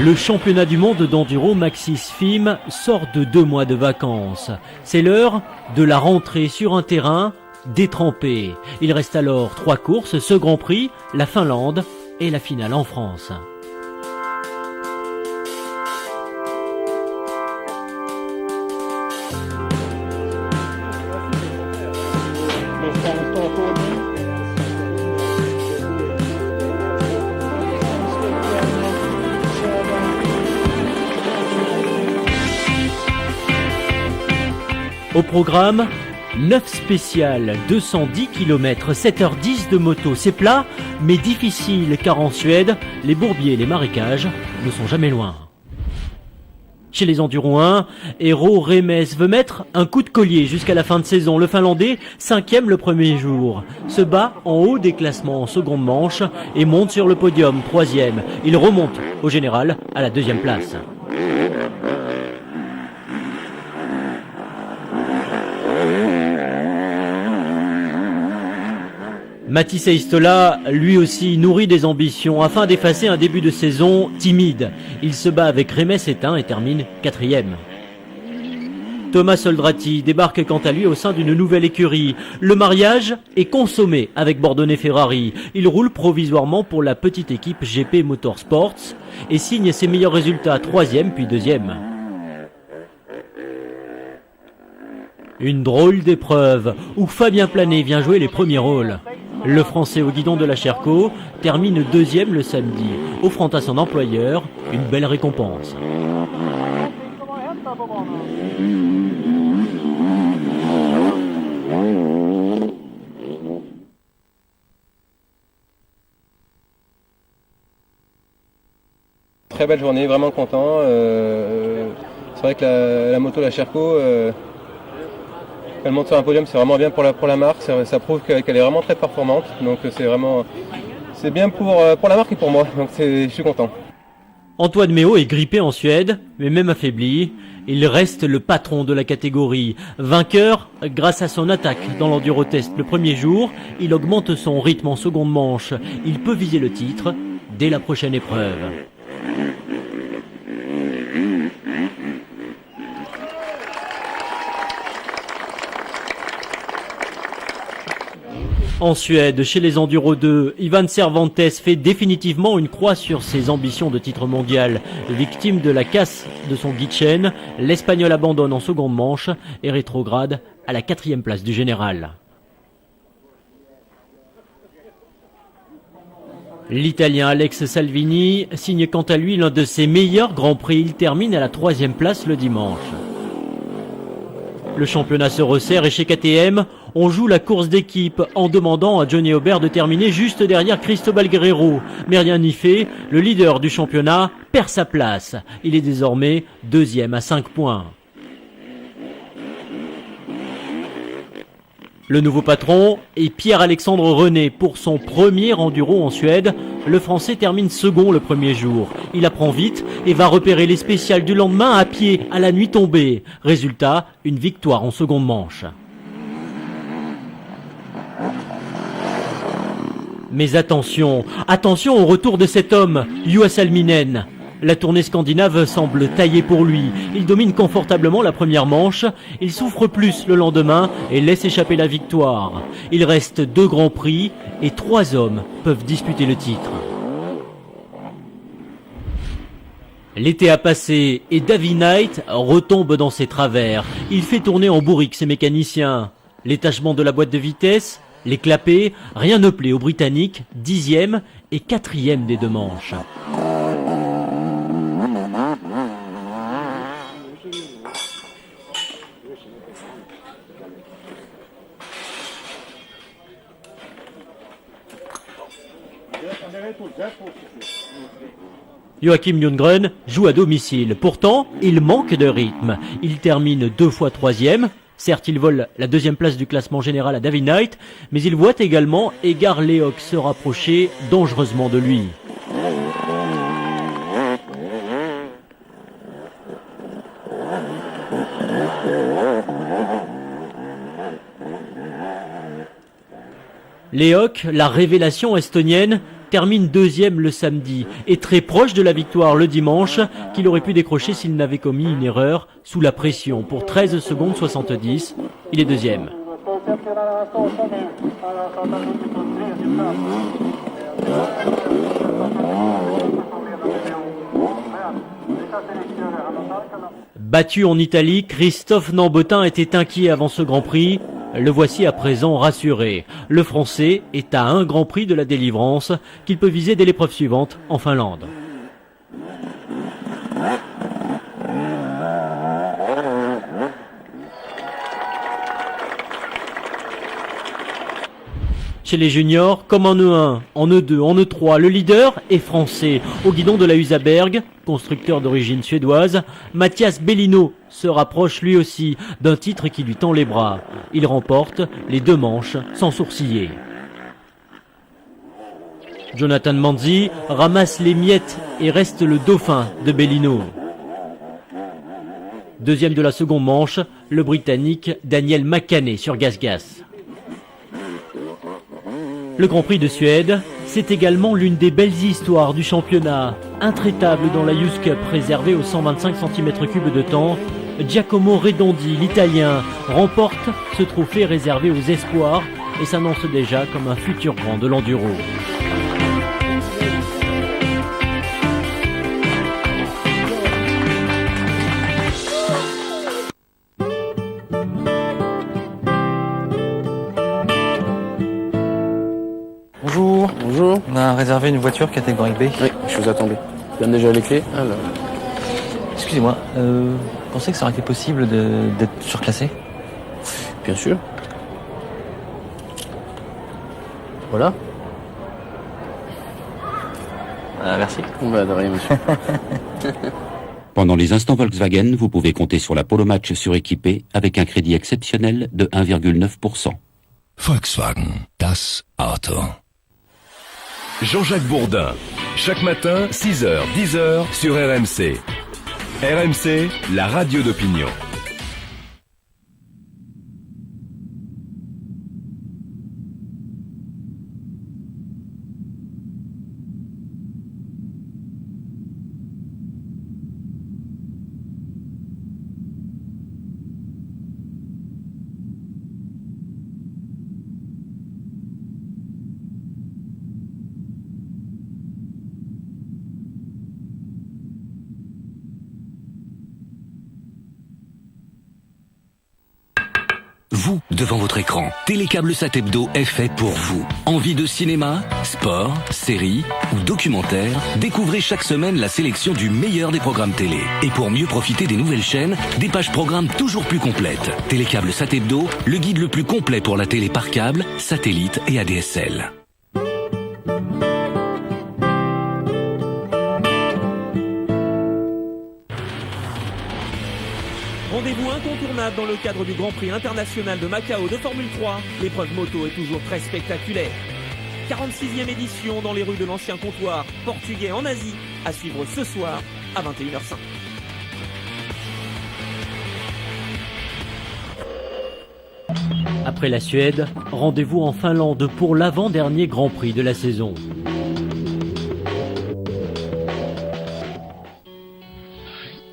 Le championnat du monde d'enduro Maxis FIM sort de 2 mois de vacances. C'est l'heure de la rentrée sur un terrain détrempé. Il reste alors 3 courses, ce Grand Prix, la Finlande et la finale en France. Au programme, 9 spéciales, 210 km, 7h10 de moto. C'est plat, mais difficile, car en Suède, les bourbiers et les marécages ne sont jamais loin. Chez les Enduro 1, Eero Remes veut mettre un coup de collier jusqu'à la fin de saison. Le Finlandais, 5e le premier jour, se bat en haut des classements en seconde manche et monte sur le podium, 3e. Il remonte au général à la 2e place. Mathis Heistola, lui aussi, nourrit des ambitions afin d'effacer un début de saison timide. Il se bat avec Remes éteint et termine 4e. Thomas Soldrati débarque quant à lui au sein d'une nouvelle écurie. Le mariage est consommé avec Bordone Ferrari. Il roule provisoirement pour la petite équipe GP Motorsports et signe ses meilleurs résultats, 3e puis 2e. Une drôle d'épreuve où Fabien Planet vient jouer les premiers rôles. Le Français au guidon de la Sherco termine 2e le samedi, offrant à son employeur une belle récompense. Très belle journée, vraiment content. C'est vrai que la moto, la Sherco, elle monte sur un podium, c'est vraiment bien pour la marque, ça prouve qu'elle est vraiment très performante, donc c'est bien pour la marque et pour moi, donc je suis content. Antoine Méo est grippé en Suède, mais même affaibli, il reste le patron de la catégorie. Vainqueur grâce à son attaque dans l'enduro-test le premier jour, il augmente son rythme en seconde manche, il peut viser le titre dès la prochaine épreuve. En Suède, chez les Enduro 2, Ivan Cervantes fait définitivement une croix sur ses ambitions de titre mondial. Victime de la casse de son guide-chaîne, l'Espagnol abandonne en seconde manche et rétrograde à la 4e place du général. L'Italien Alex Salvini signe quant à lui l'un de ses meilleurs Grands Prix. Il termine à la 3e place le dimanche. Le championnat se resserre et chez KTM, on joue la course d'équipe en demandant à Johnny Aubert de terminer juste derrière Cristobal Guerrero. Mais rien n'y fait, le leader du championnat perd sa place. Il est désormais 2e à 5 points. Le nouveau patron est Pierre-Alexandre René. Pour son premier enduro en Suède, le Français termine second le premier jour. Il apprend vite et va repérer les spéciales du lendemain à pied à la nuit tombée. Résultat, une victoire en seconde manche. Mais attention au retour de cet homme, Juha Salminen. La tournée scandinave semble taillée pour lui. Il domine confortablement la première manche. Il souffre plus le lendemain et laisse échapper la victoire. Il reste 2 Grands Prix et 3 hommes peuvent disputer le titre. L'été a passé et Davy Knight retombe dans ses travers. Il fait tourner en bourrique ses mécaniciens. L'étachement de la boîte de vitesse, les clapets, rien ne plaît aux Britanniques, 10e et 4e des 2 manches. Joachim Ljunggren joue à domicile. Pourtant, il manque de rythme. Il termine 2 fois 3e. Certes, il vole la 2e place du classement général à Davy Knight, mais il voit également Egar Leok se rapprocher dangereusement de lui. Leok, la révélation estonienne, termine deuxième le samedi et très proche de la victoire le dimanche qu'il aurait pu décrocher s'il n'avait commis une erreur sous la pression. Pour 13 secondes 70, il est deuxième. Battu en Italie, Christophe Nambotin était inquiet avant ce Grand Prix. Le voici à présent rassuré. Le Français est à un Grand Prix de la délivrance qu'il peut viser dès l'épreuve suivante en Finlande. Chez les juniors, comme en E1, en E2, en E3, le leader est français. Au guidon de la Husaberg, constructeur d'origine suédoise, Mathias Bellino se rapproche lui aussi d'un titre qui lui tend les bras. Il remporte les 2 manches sans sourciller. Jonathan Manzi ramasse les miettes et reste le dauphin de Bellino. Deuxième de la seconde manche, le Britannique Daniel Makane sur Gas-Gas. Le Grand Prix de Suède, c'est également l'une des belles histoires du championnat. Intraitable dans la Youth Cup réservée aux 125 cm3 de temps, Giacomo Redondi, l'Italien, remporte ce trophée réservé aux espoirs et s'annonce déjà comme un futur grand de l'enduro. Bonjour. On a réservé une voiture catégorie B. Oui, je vous attendais. Je donne déjà les clés. Alors. Excusez-moi, vous pensez que ça aurait été possible d'être surclassé? Bien sûr. Voilà. Merci. Bah, de rien, monsieur. Pendant les instants Volkswagen, vous pouvez compter sur la Polo Match suréquipée avec un crédit exceptionnel de 1,9%. Volkswagen, das Auto. Jean-Jacques Bourdin, chaque matin, 6h, 10h sur RMC. RMC, la radio d'opinion. Vous, devant votre écran, Télécable Sat Hebdo est fait pour vous. Envie de cinéma, sport, séries ou documentaires, découvrez chaque semaine la sélection du meilleur des programmes télé. Et pour mieux profiter des nouvelles chaînes, des pages programmes toujours plus complètes. Télécable Sat Hebdo, le guide le plus complet pour la télé par câble, satellite et ADSL. Rendez-vous incontournable dans le cadre du Grand Prix international de Macao de Formule 3. L'épreuve moto est toujours très spectaculaire. 46e édition dans les rues de l'ancien comptoir portugais en Asie, à suivre ce soir à 21h05. Après la Suède, rendez-vous en Finlande pour l'avant-dernier Grand Prix de la saison.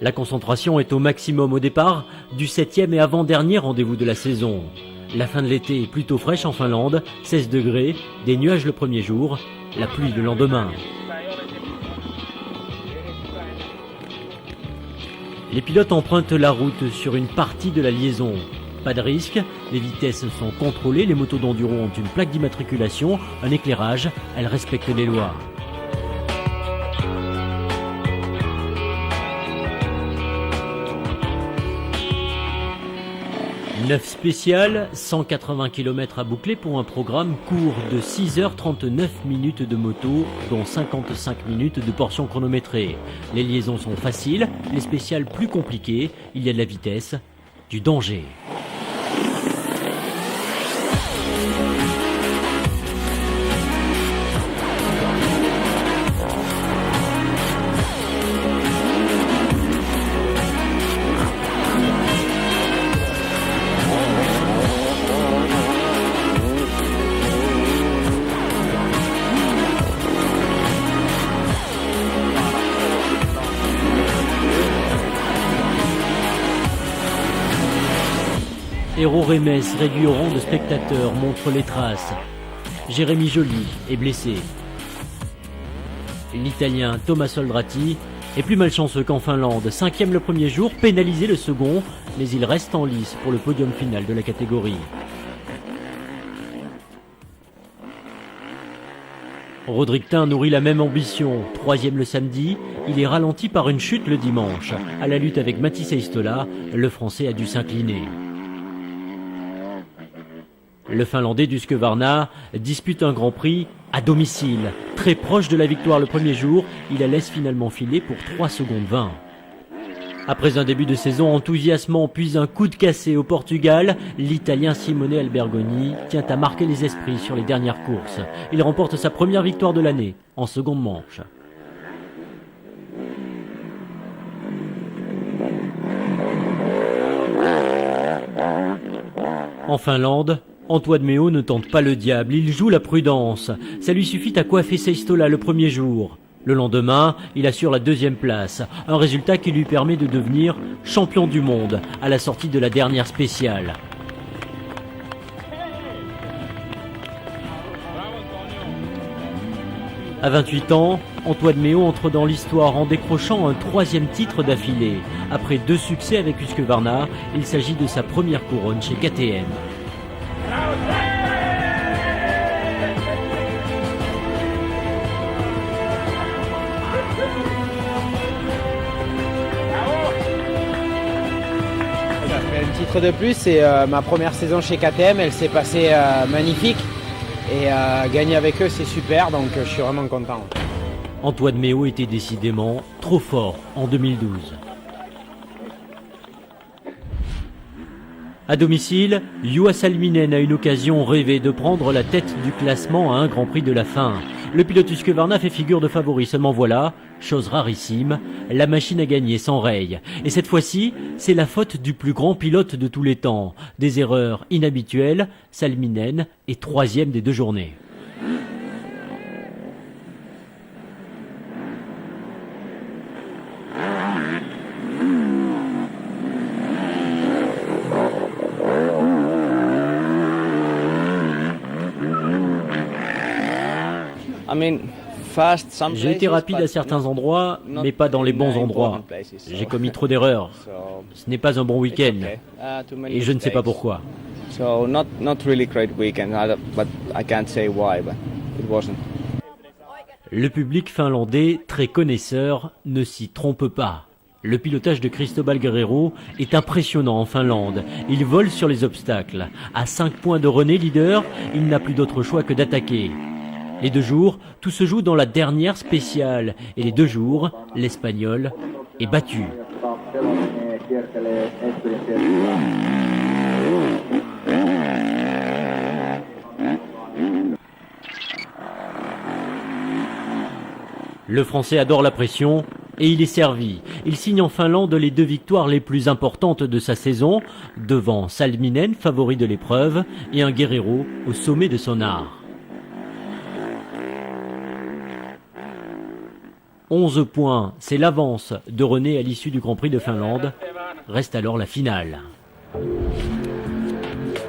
La concentration est au maximum au départ du 7e et avant-dernier rendez-vous de la saison. La fin de l'été est plutôt fraîche en Finlande, 16 degrés, des nuages le premier jour, la pluie le lendemain. Les pilotes empruntent la route sur une partie de la liaison. Pas de risque, les vitesses sont contrôlées, les motos d'enduro ont une plaque d'immatriculation, un éclairage, elles respectent les lois. 9 spéciales, 180 km à boucler pour un programme court de 6h39 minutes de moto, dont 55 minutes de portion chronométrée. Les liaisons sont faciles, les spéciales plus compliquées, il y a de la vitesse, du danger. Hérault Remes, réduit au rang de spectateur, montre les traces. Jérémy Joly est blessé. L'Italien Thomas Soldrati est plus malchanceux qu'en Finlande. 5e le premier jour, pénalisé le second, mais il reste en lice pour le podium final de la catégorie. Rodrigue Tin nourrit la même ambition. 3e le samedi, il est ralenti par une chute le dimanche. À la lutte avec Mathis Heistola, le Français a dû s'incliner. Le Finlandais du Husqvarna dispute un Grand Prix à domicile. Très proche de la victoire le premier jour, il la laisse finalement filer pour 3 secondes 20. Après un début de saison enthousiasmant puis un coup de cassé au Portugal, l'Italien Simone Albergoni tient à marquer les esprits sur les dernières courses. Il remporte sa première victoire de l'année en seconde manche. En Finlande, Antoine Méo ne tente pas le diable, il joue la prudence. Ça lui suffit à coiffer Heistola le premier jour. Le lendemain, il assure la 2e place, un résultat qui lui permet de devenir champion du monde à la sortie de la dernière spéciale. À 28 ans, Antoine Méo entre dans l'histoire en décrochant un 3e titre d'affilée. Après 2 succès avec Husqvarna, il s'agit de sa première couronne chez KTM. Un titre de plus, c'est ma première saison chez KTM, elle s'est passée magnifique et gagner avec eux c'est super, donc je suis vraiment content. Antoine Méo était décidément trop fort en 2012. À domicile, Juha Salminen a une occasion rêvée de prendre la tête du classement à un Grand Prix de la fin. Le pilote Husqvarna fait figure de favori, seulement voilà, chose rarissime, la machine a gagné sans rail. Et cette fois-ci, c'est la faute du plus grand pilote de tous les temps. Des erreurs inhabituelles, Salminen est 3e des 2 journées. J'ai été rapide à certains endroits, mais pas dans les bons endroits. J'ai commis trop d'erreurs. Ce n'est pas un bon week-end. Et je ne sais pas pourquoi. Le public finlandais, très connaisseur, ne s'y trompe pas. Le pilotage de Cristobal Guerrero est impressionnant en Finlande. Il vole sur les obstacles. À 5 points de René, leader, il n'a plus d'autre choix que d'attaquer. Les 2 jours, tout se joue dans la dernière spéciale. Et les 2 jours, l'Espagnol est battu. Le Français adore la pression et il est servi. Il signe en Finlande les 2 victoires les plus importantes de sa saison, devant Salminen, favori de l'épreuve, et un Guerrero au sommet de son art. 11 points, c'est l'avance de René à l'issue du Grand Prix de Finlande. Reste alors la finale.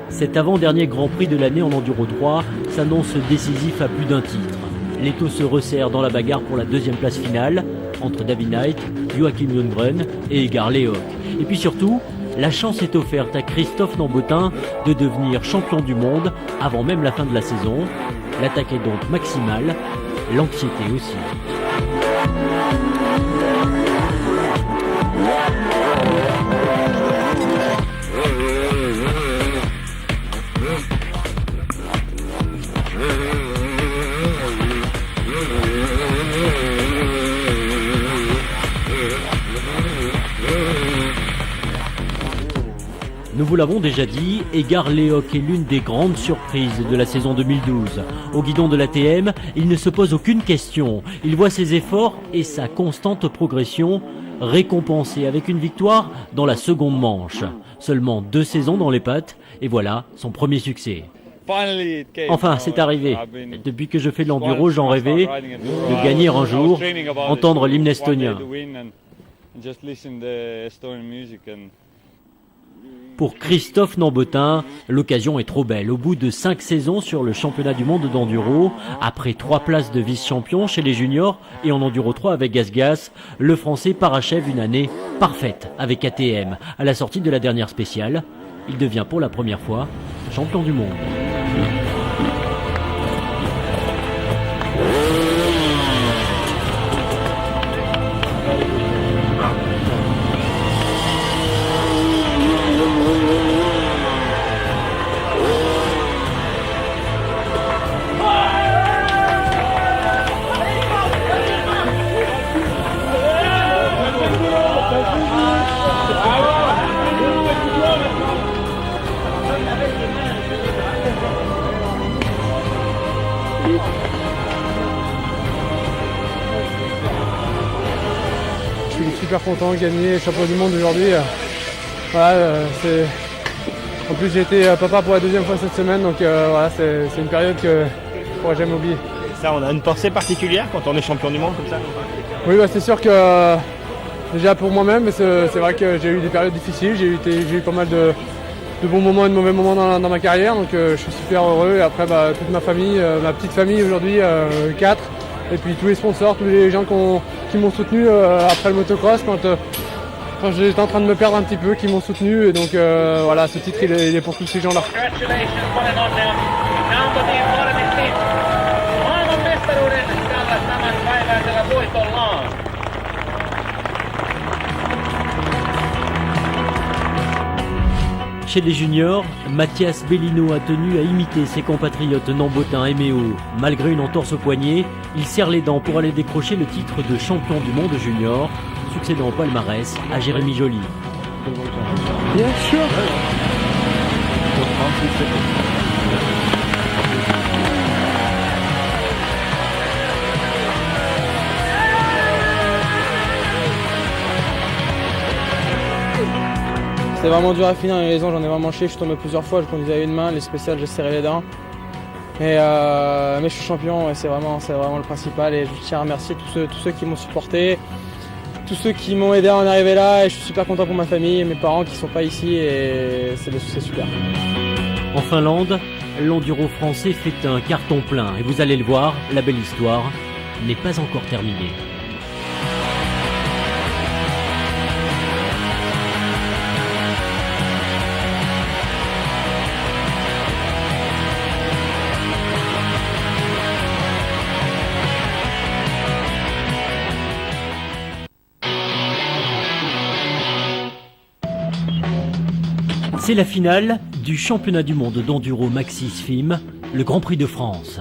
Cet avant-dernier Grand Prix de l'année en Enduro 3 s'annonce décisif à plus d'un titre. L'étau se resserre dans la bagarre pour la 2e place finale entre David Knight, Joachim Lundgren et Edgar Lehoc. Et puis surtout, la chance est offerte à Christophe Nambotin de devenir champion du monde avant même la fin de la saison. L'attaque est donc maximale, l'anxiété aussi. Nous vous l'avons déjà dit, Edgar Lehoc est l'une des grandes surprises de la saison 2012. Au guidon de l'ATM, il ne se pose aucune question. Il voit ses efforts et sa constante progression récompensée avec une victoire dans la seconde manche. Seulement 2 saisons dans les pattes et voilà son premier succès. Enfin, c'est arrivé. Depuis que je fais de l'enduro, j'en rêvais de gagner un jour, entendre l'hymne estonien. Pour Christophe Nambotin, l'occasion est trop belle. Au bout de 5 saisons sur le championnat du monde d'enduro, après 3 places de vice-champion chez les juniors et en enduro 3 avec Gas-Gas, le Français parachève une année parfaite avec KTM. À la sortie de la dernière spéciale, il devient pour la première fois champion du monde. Je suis super content de gagner champion du monde aujourd'hui. Voilà, en plus j'ai été papa pour la 2e fois cette semaine, donc voilà, c'est une période que je ne pourrai jamais oublier. Ça, on a une pensée particulière quand on est champion du monde comme ça? Oui, c'est sûr que déjà pour moi-même, mais c'est vrai que j'ai eu des périodes difficiles, j'ai eu pas mal de bons moments et de mauvais moments dans ma carrière, donc je suis super heureux. Et après toute ma famille, ma petite famille aujourd'hui, 4, et puis tous les sponsors, tous les gens qui m'ont soutenu après le motocross quand j'étais en train de me perdre un petit peu, qui m'ont soutenu, et donc voilà, ce titre il est pour tous ces gens-là. Chez les juniors, Mathias Bellino a tenu à imiter ses compatriotes Nambotin et Méo. Malgré une entorse au poignet, il serre les dents pour aller décrocher le titre de champion du monde junior, succédant au palmarès à Jérémy Joly. Bien sûr. C'était vraiment dur à finir, les liaisons, j'en ai vraiment chié, je suis tombé plusieurs fois, je conduisais à une main, les spéciales j'ai serré les dents. Mais je suis champion et c'est vraiment le principal, et je tiens à remercier tous ceux qui m'ont supporté, tous ceux qui m'ont aidé à en arriver là, et je suis super content pour ma famille et mes parents qui ne sont pas ici, et c'est super. En Finlande, l'enduro français fait un carton plein et vous allez le voir, la belle histoire n'est pas encore terminée. C'est la finale du championnat du monde d'enduro Maxi Swim, le Grand Prix de France.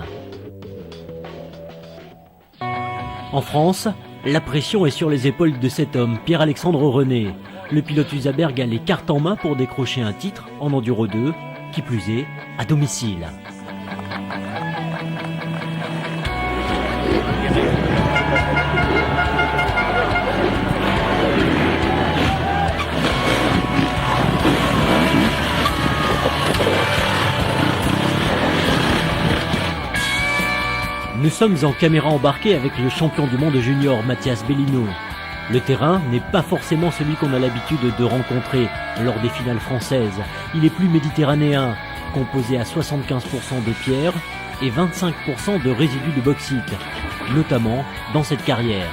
En France, la pression est sur les épaules de cet homme, Pierre-Alexandre René. Le pilote Usaberg a les cartes en main pour décrocher un titre en Enduro 2, qui plus est, à domicile. Nous sommes en caméra embarquée avec le champion du monde junior Mathias Bellino. Le terrain n'est pas forcément celui qu'on a l'habitude de rencontrer lors des finales françaises. Il est plus méditerranéen, composé à 75% de pierre et 25% de résidus de bauxite, notamment dans cette carrière.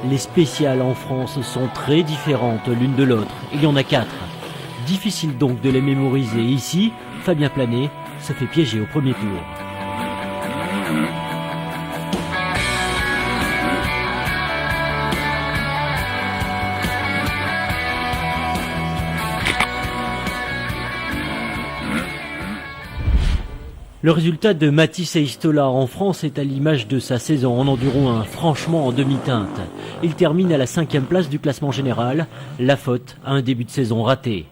Les spéciales en France sont très différentes l'une de l'autre. Il y en a 4. Difficile donc de les mémoriser. Ici, Fabien Planet se fait piéger au premier tour. Le résultat de Mathis Eistola en France est à l'image de sa saison en Enduro 1, franchement en demi-teinte. Il termine à la 5e place du classement général, la faute à un début de saison raté.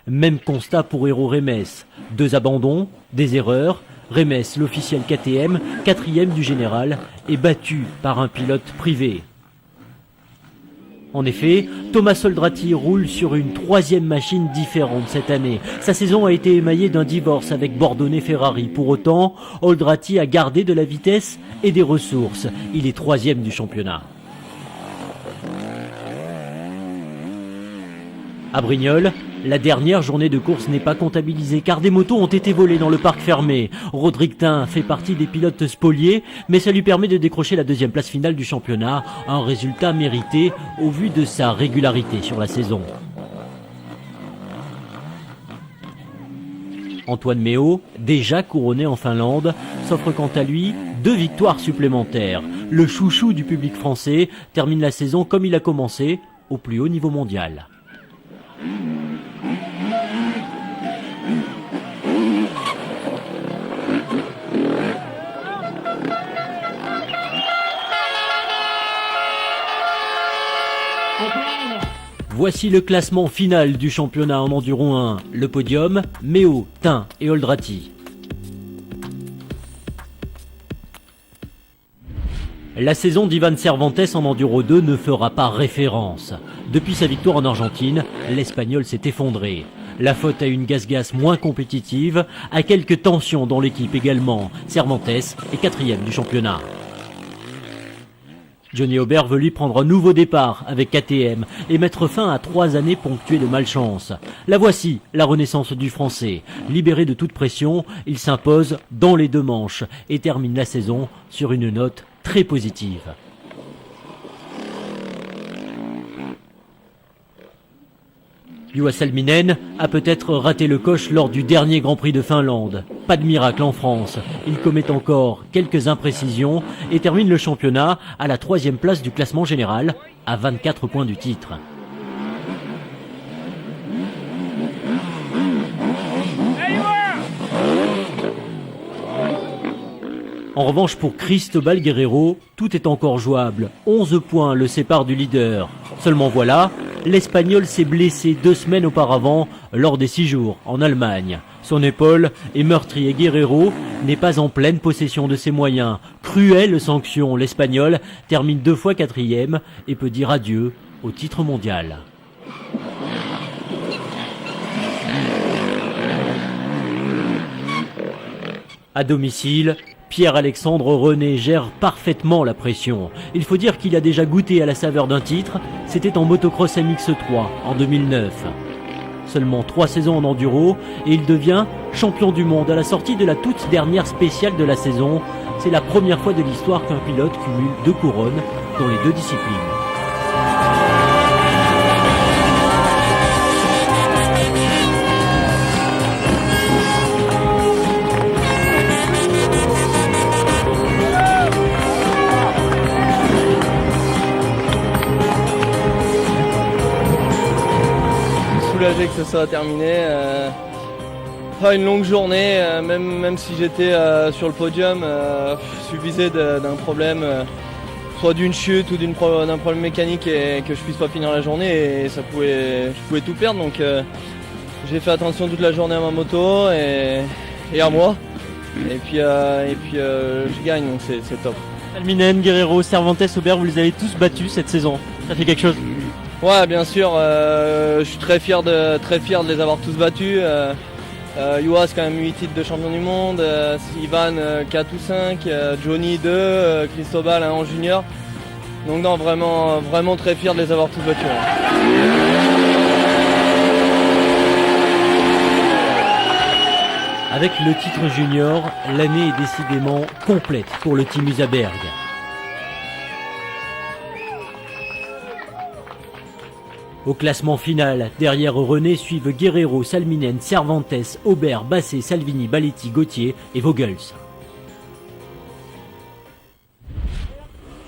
Même constat pour Hero Remes, 2 abandons, des erreurs. Remes, l'officiel KTM, 4e du général, est battu par un pilote privé. En effet, Thomas Oldrati roule sur une troisième machine différente cette année. Sa saison a été émaillée d'un divorce avec Bordone Ferrari. Pour autant, Oldrati a gardé de la vitesse et des ressources. Il est troisième du championnat. À Brignoles, la dernière journée de course n'est pas comptabilisée car des motos ont été volées dans le parc fermé. Rodrigue Tin fait partie des pilotes spoliés, mais ça lui permet de décrocher la deuxième place finale du championnat, un résultat mérité au vu de sa régularité sur la saison. Antoine Méo, déjà couronné en Finlande, s'offre quant à lui 2 victoires supplémentaires. Le chouchou du public français termine la saison comme il a commencé, au plus haut niveau mondial. Voici le classement final du championnat en Enduro 1. Le podium, Méo, Tin et Oldrati. La saison d'Ivan Cervantes en Enduro 2 ne fera pas référence. Depuis sa victoire en Argentine, l'Espagnol s'est effondré. La faute à une Gas moins compétitive, à quelques tensions dans l'équipe également. Cervantes est 4e du championnat. Johnny Aubert veut lui prendre un nouveau départ avec KTM et mettre fin à 3 années ponctuées de malchance. La voici, la renaissance du Français. Libéré de toute pression, il s'impose dans les 2 manches et termine la saison sur une note très positive. Juha Salminen a peut-être raté le coche lors du dernier Grand Prix de Finlande. Pas de miracle en France. Il commet encore quelques imprécisions et termine le championnat à la 3e place du classement général, à 24 points du titre. En revanche, pour Cristobal Guerrero, tout est encore jouable. 11 points le séparent du leader. Seulement voilà, l'Espagnol s'est blessé 2 semaines auparavant lors des 6 jours en Allemagne. Son épaule est meurtrie et Guerrero n'est pas en pleine possession de ses moyens. Cruelle sanction, l'Espagnol termine 2 fois 4e et peut dire adieu au titre mondial. À domicile, Pierre-Alexandre René gère parfaitement la pression. Il faut dire qu'il a déjà goûté à la saveur d'un titre, c'était en motocross MX3 en 2009. Seulement 3 saisons en enduro et il devient champion du monde à la sortie de la toute dernière spéciale de la saison. C'est la première fois de l'histoire qu'un pilote cumule 2 couronnes dans les 2 disciplines. Soulagé que ça soit terminé. Une longue journée, même si j'étais sur le podium, suffisait d'un problème, soit d'une chute ou d'un problème mécanique et que je puisse pas finir la journée et je pouvais tout perdre. Donc j'ai fait attention toute la journée à ma moto et à moi. Et puis je gagne, donc c'est top. Salminen, Guerrero, Cervantes, Aubert, vous les avez tous battus cette saison. Ça fait quelque chose? Ouais, bien sûr, je suis très fier de les avoir tous battus. Juha, c'est quand même 8 titres de champion du monde, Ivan 4 ou 5, Johnny 2, Cristobal 1 en junior. Donc non, vraiment très fier de les avoir tous battus. Avec le titre junior, l'année est décidément complète pour le Team Usaberg. Au classement final, derrière René suivent Guerrero, Salminen, Cervantes, Aubert, Basset, Salvini, Baletti, Gauthier et Vogels.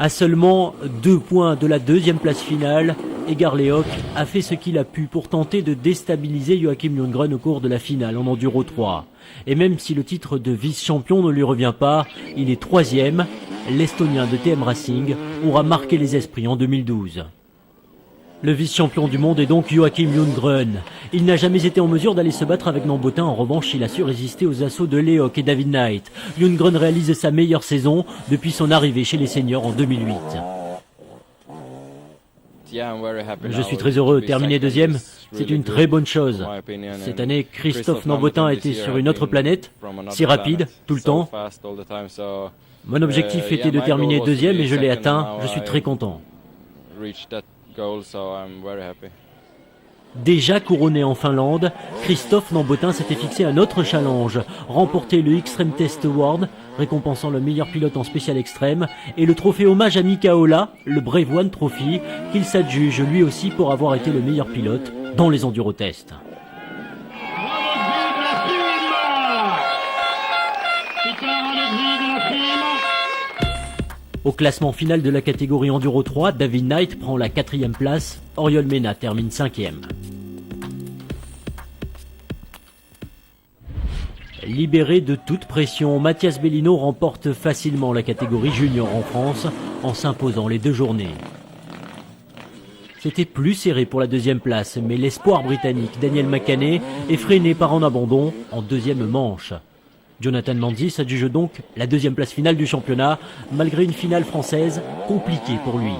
À seulement 2 points de la 2e place finale, Edgar Lehoc a fait ce qu'il a pu pour tenter de déstabiliser Joachim Lundgren au cours de la finale en Enduro 3. Et même si le titre de vice-champion ne lui revient pas, il est 3e. L'Estonien de TM Racing aura marqué les esprits en 2012. Le vice-champion du monde est donc Joachim Lundgren. Il n'a jamais été en mesure d'aller se battre avec Nambotin. En revanche, il a su résister aux assauts de Lehoc et David Knight. Lundgren réalise sa meilleure saison depuis son arrivée chez les seniors en 2008. Je suis très heureux. Terminer deuxième, c'est une très bonne chose. Cette année, Christophe Nambotin était sur une autre planète, si rapide, tout le temps. Mon objectif était de terminer deuxième et je l'ai atteint. Je suis très content. Déjà couronné en Finlande, Christophe Nambotin s'était fixé un autre challenge, remporter le Extreme Test Award, récompensant le meilleur pilote en spécial extrême, et le trophée hommage à Mika Ola, le Brave One Trophy, qu'il s'adjuge lui aussi pour avoir été le meilleur pilote dans les endurotests. Au classement final de la catégorie Enduro 3, David Knight prend la 4e place, Oriol Mena termine 5e. Libéré de toute pression, Mathias Bellino remporte facilement la catégorie junior en France en s'imposant les 2 journées. C'était plus serré pour la 2e place, mais l'espoir britannique Daniel Macané est freiné par un abandon en 2e manche. Jonathan Manzi s'adjuge donc la 2e place finale du championnat, malgré une finale française compliquée pour lui.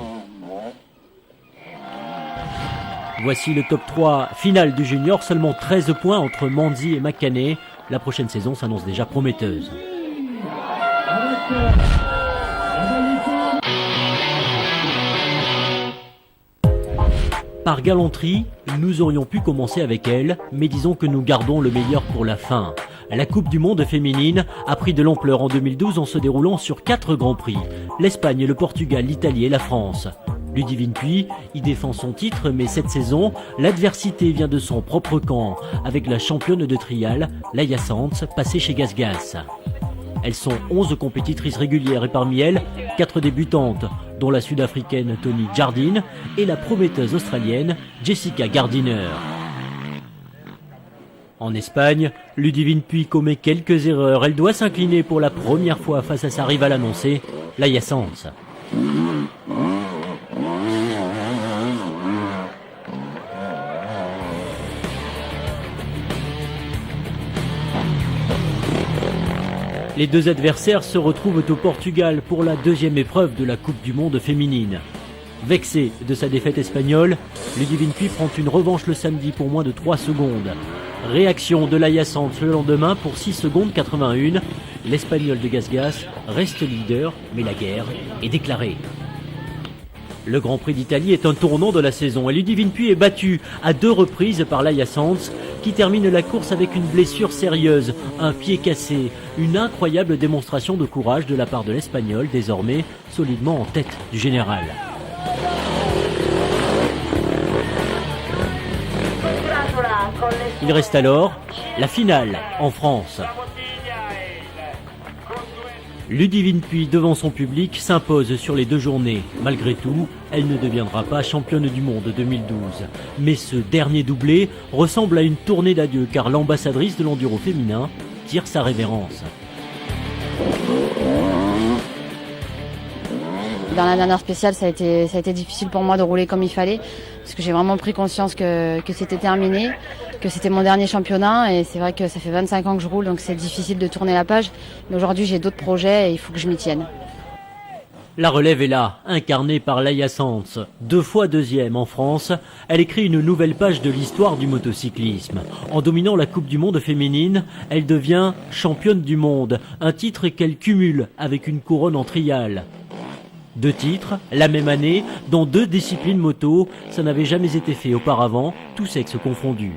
Voici le top 3 final du junior, seulement 13 points entre Manzi et Macané. La prochaine saison s'annonce déjà prometteuse. Par galanterie, nous aurions pu commencer avec elle, mais disons que nous gardons le meilleur pour la fin. La Coupe du Monde féminine a pris de l'ampleur en 2012 en se déroulant sur 4 grands prix. L'Espagne, le Portugal, l'Italie et la France. Ludivine Puy y défend son titre, mais cette saison, l'adversité vient de son propre camp, avec la championne de trial, Laia Sanz, passée chez GasGas. Elles sont 11 compétitrices régulières et parmi elles, 4 débutantes, dont la sud-africaine Tony Jardine et la prometteuse australienne Jessica Gardiner. En Espagne, Ludivine Puy commet quelques erreurs. Elle doit s'incliner pour la première fois face à sa rivale annoncée, Laia Sanz. Les 2 adversaires se retrouvent au Portugal pour la 2e épreuve de la Coupe du Monde féminine. Vexée de sa défaite espagnole, Ludivine Puy prend une revanche le samedi pour moins de 3 secondes. Réaction de Laia Sanz le lendemain pour 6 secondes 81. L'Espagnol de GasGas reste leader, mais la guerre est déclarée. Le Grand Prix d'Italie est un tournant de la saison et Ludivine Puy est battue à 2 reprises par Laia Sanz, qui termine la course avec une blessure sérieuse, un pied cassé. Une incroyable démonstration de courage de la part de l'Espagnol, désormais solidement en tête du général. Il reste alors la finale en France. Ludivine Puy, devant son public, s'impose sur les 2 journées. Malgré tout, elle ne deviendra pas championne du monde 2012. Mais ce dernier doublé ressemble à une tournée d'adieu, car l'ambassadrice de l'enduro féminin tire sa révérence. Dans la dernière spéciale, ça a été difficile pour moi de rouler comme il fallait, parce que j'ai vraiment pris conscience que c'était terminé, que c'était mon dernier championnat, et c'est vrai que ça fait 25 ans que je roule, donc c'est difficile de tourner la page. Mais aujourd'hui, j'ai d'autres projets et il faut que je m'y tienne. La relève est là, incarnée par Laia Sanz. 2 fois 2e en France, elle écrit une nouvelle page de l'histoire du motocyclisme. En dominant la Coupe du Monde féminine, elle devient championne du monde, un titre qu'elle cumule avec une couronne en trial. 2 titres, la même année, dans 2 disciplines moto, ça n'avait jamais été fait auparavant, tous sexes confondus.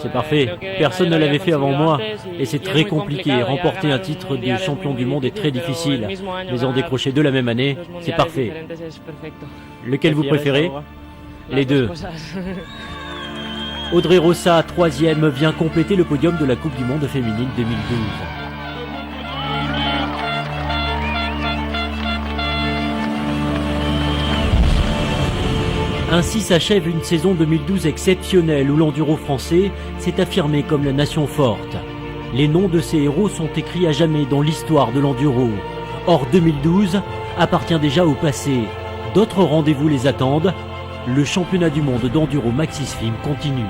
C'est parfait, personne ne l'avait fait avant moi et c'est très compliqué. Remporter un titre de champion du monde est très difficile, mais en décrocher 2 la même année, c'est parfait. Lequel vous préférez? Les 2. Audrey Rossa, 3e, vient compléter le podium de la Coupe du Monde féminine 2012. Ainsi s'achève une saison 2012 exceptionnelle où l'enduro français s'est affirmé comme la nation forte. Les noms de ces héros sont écrits à jamais dans l'histoire de l'enduro. Or 2012 appartient déjà au passé. D'autres rendez-vous les attendent. Le championnat du monde d'enduro Maxisfilm continue.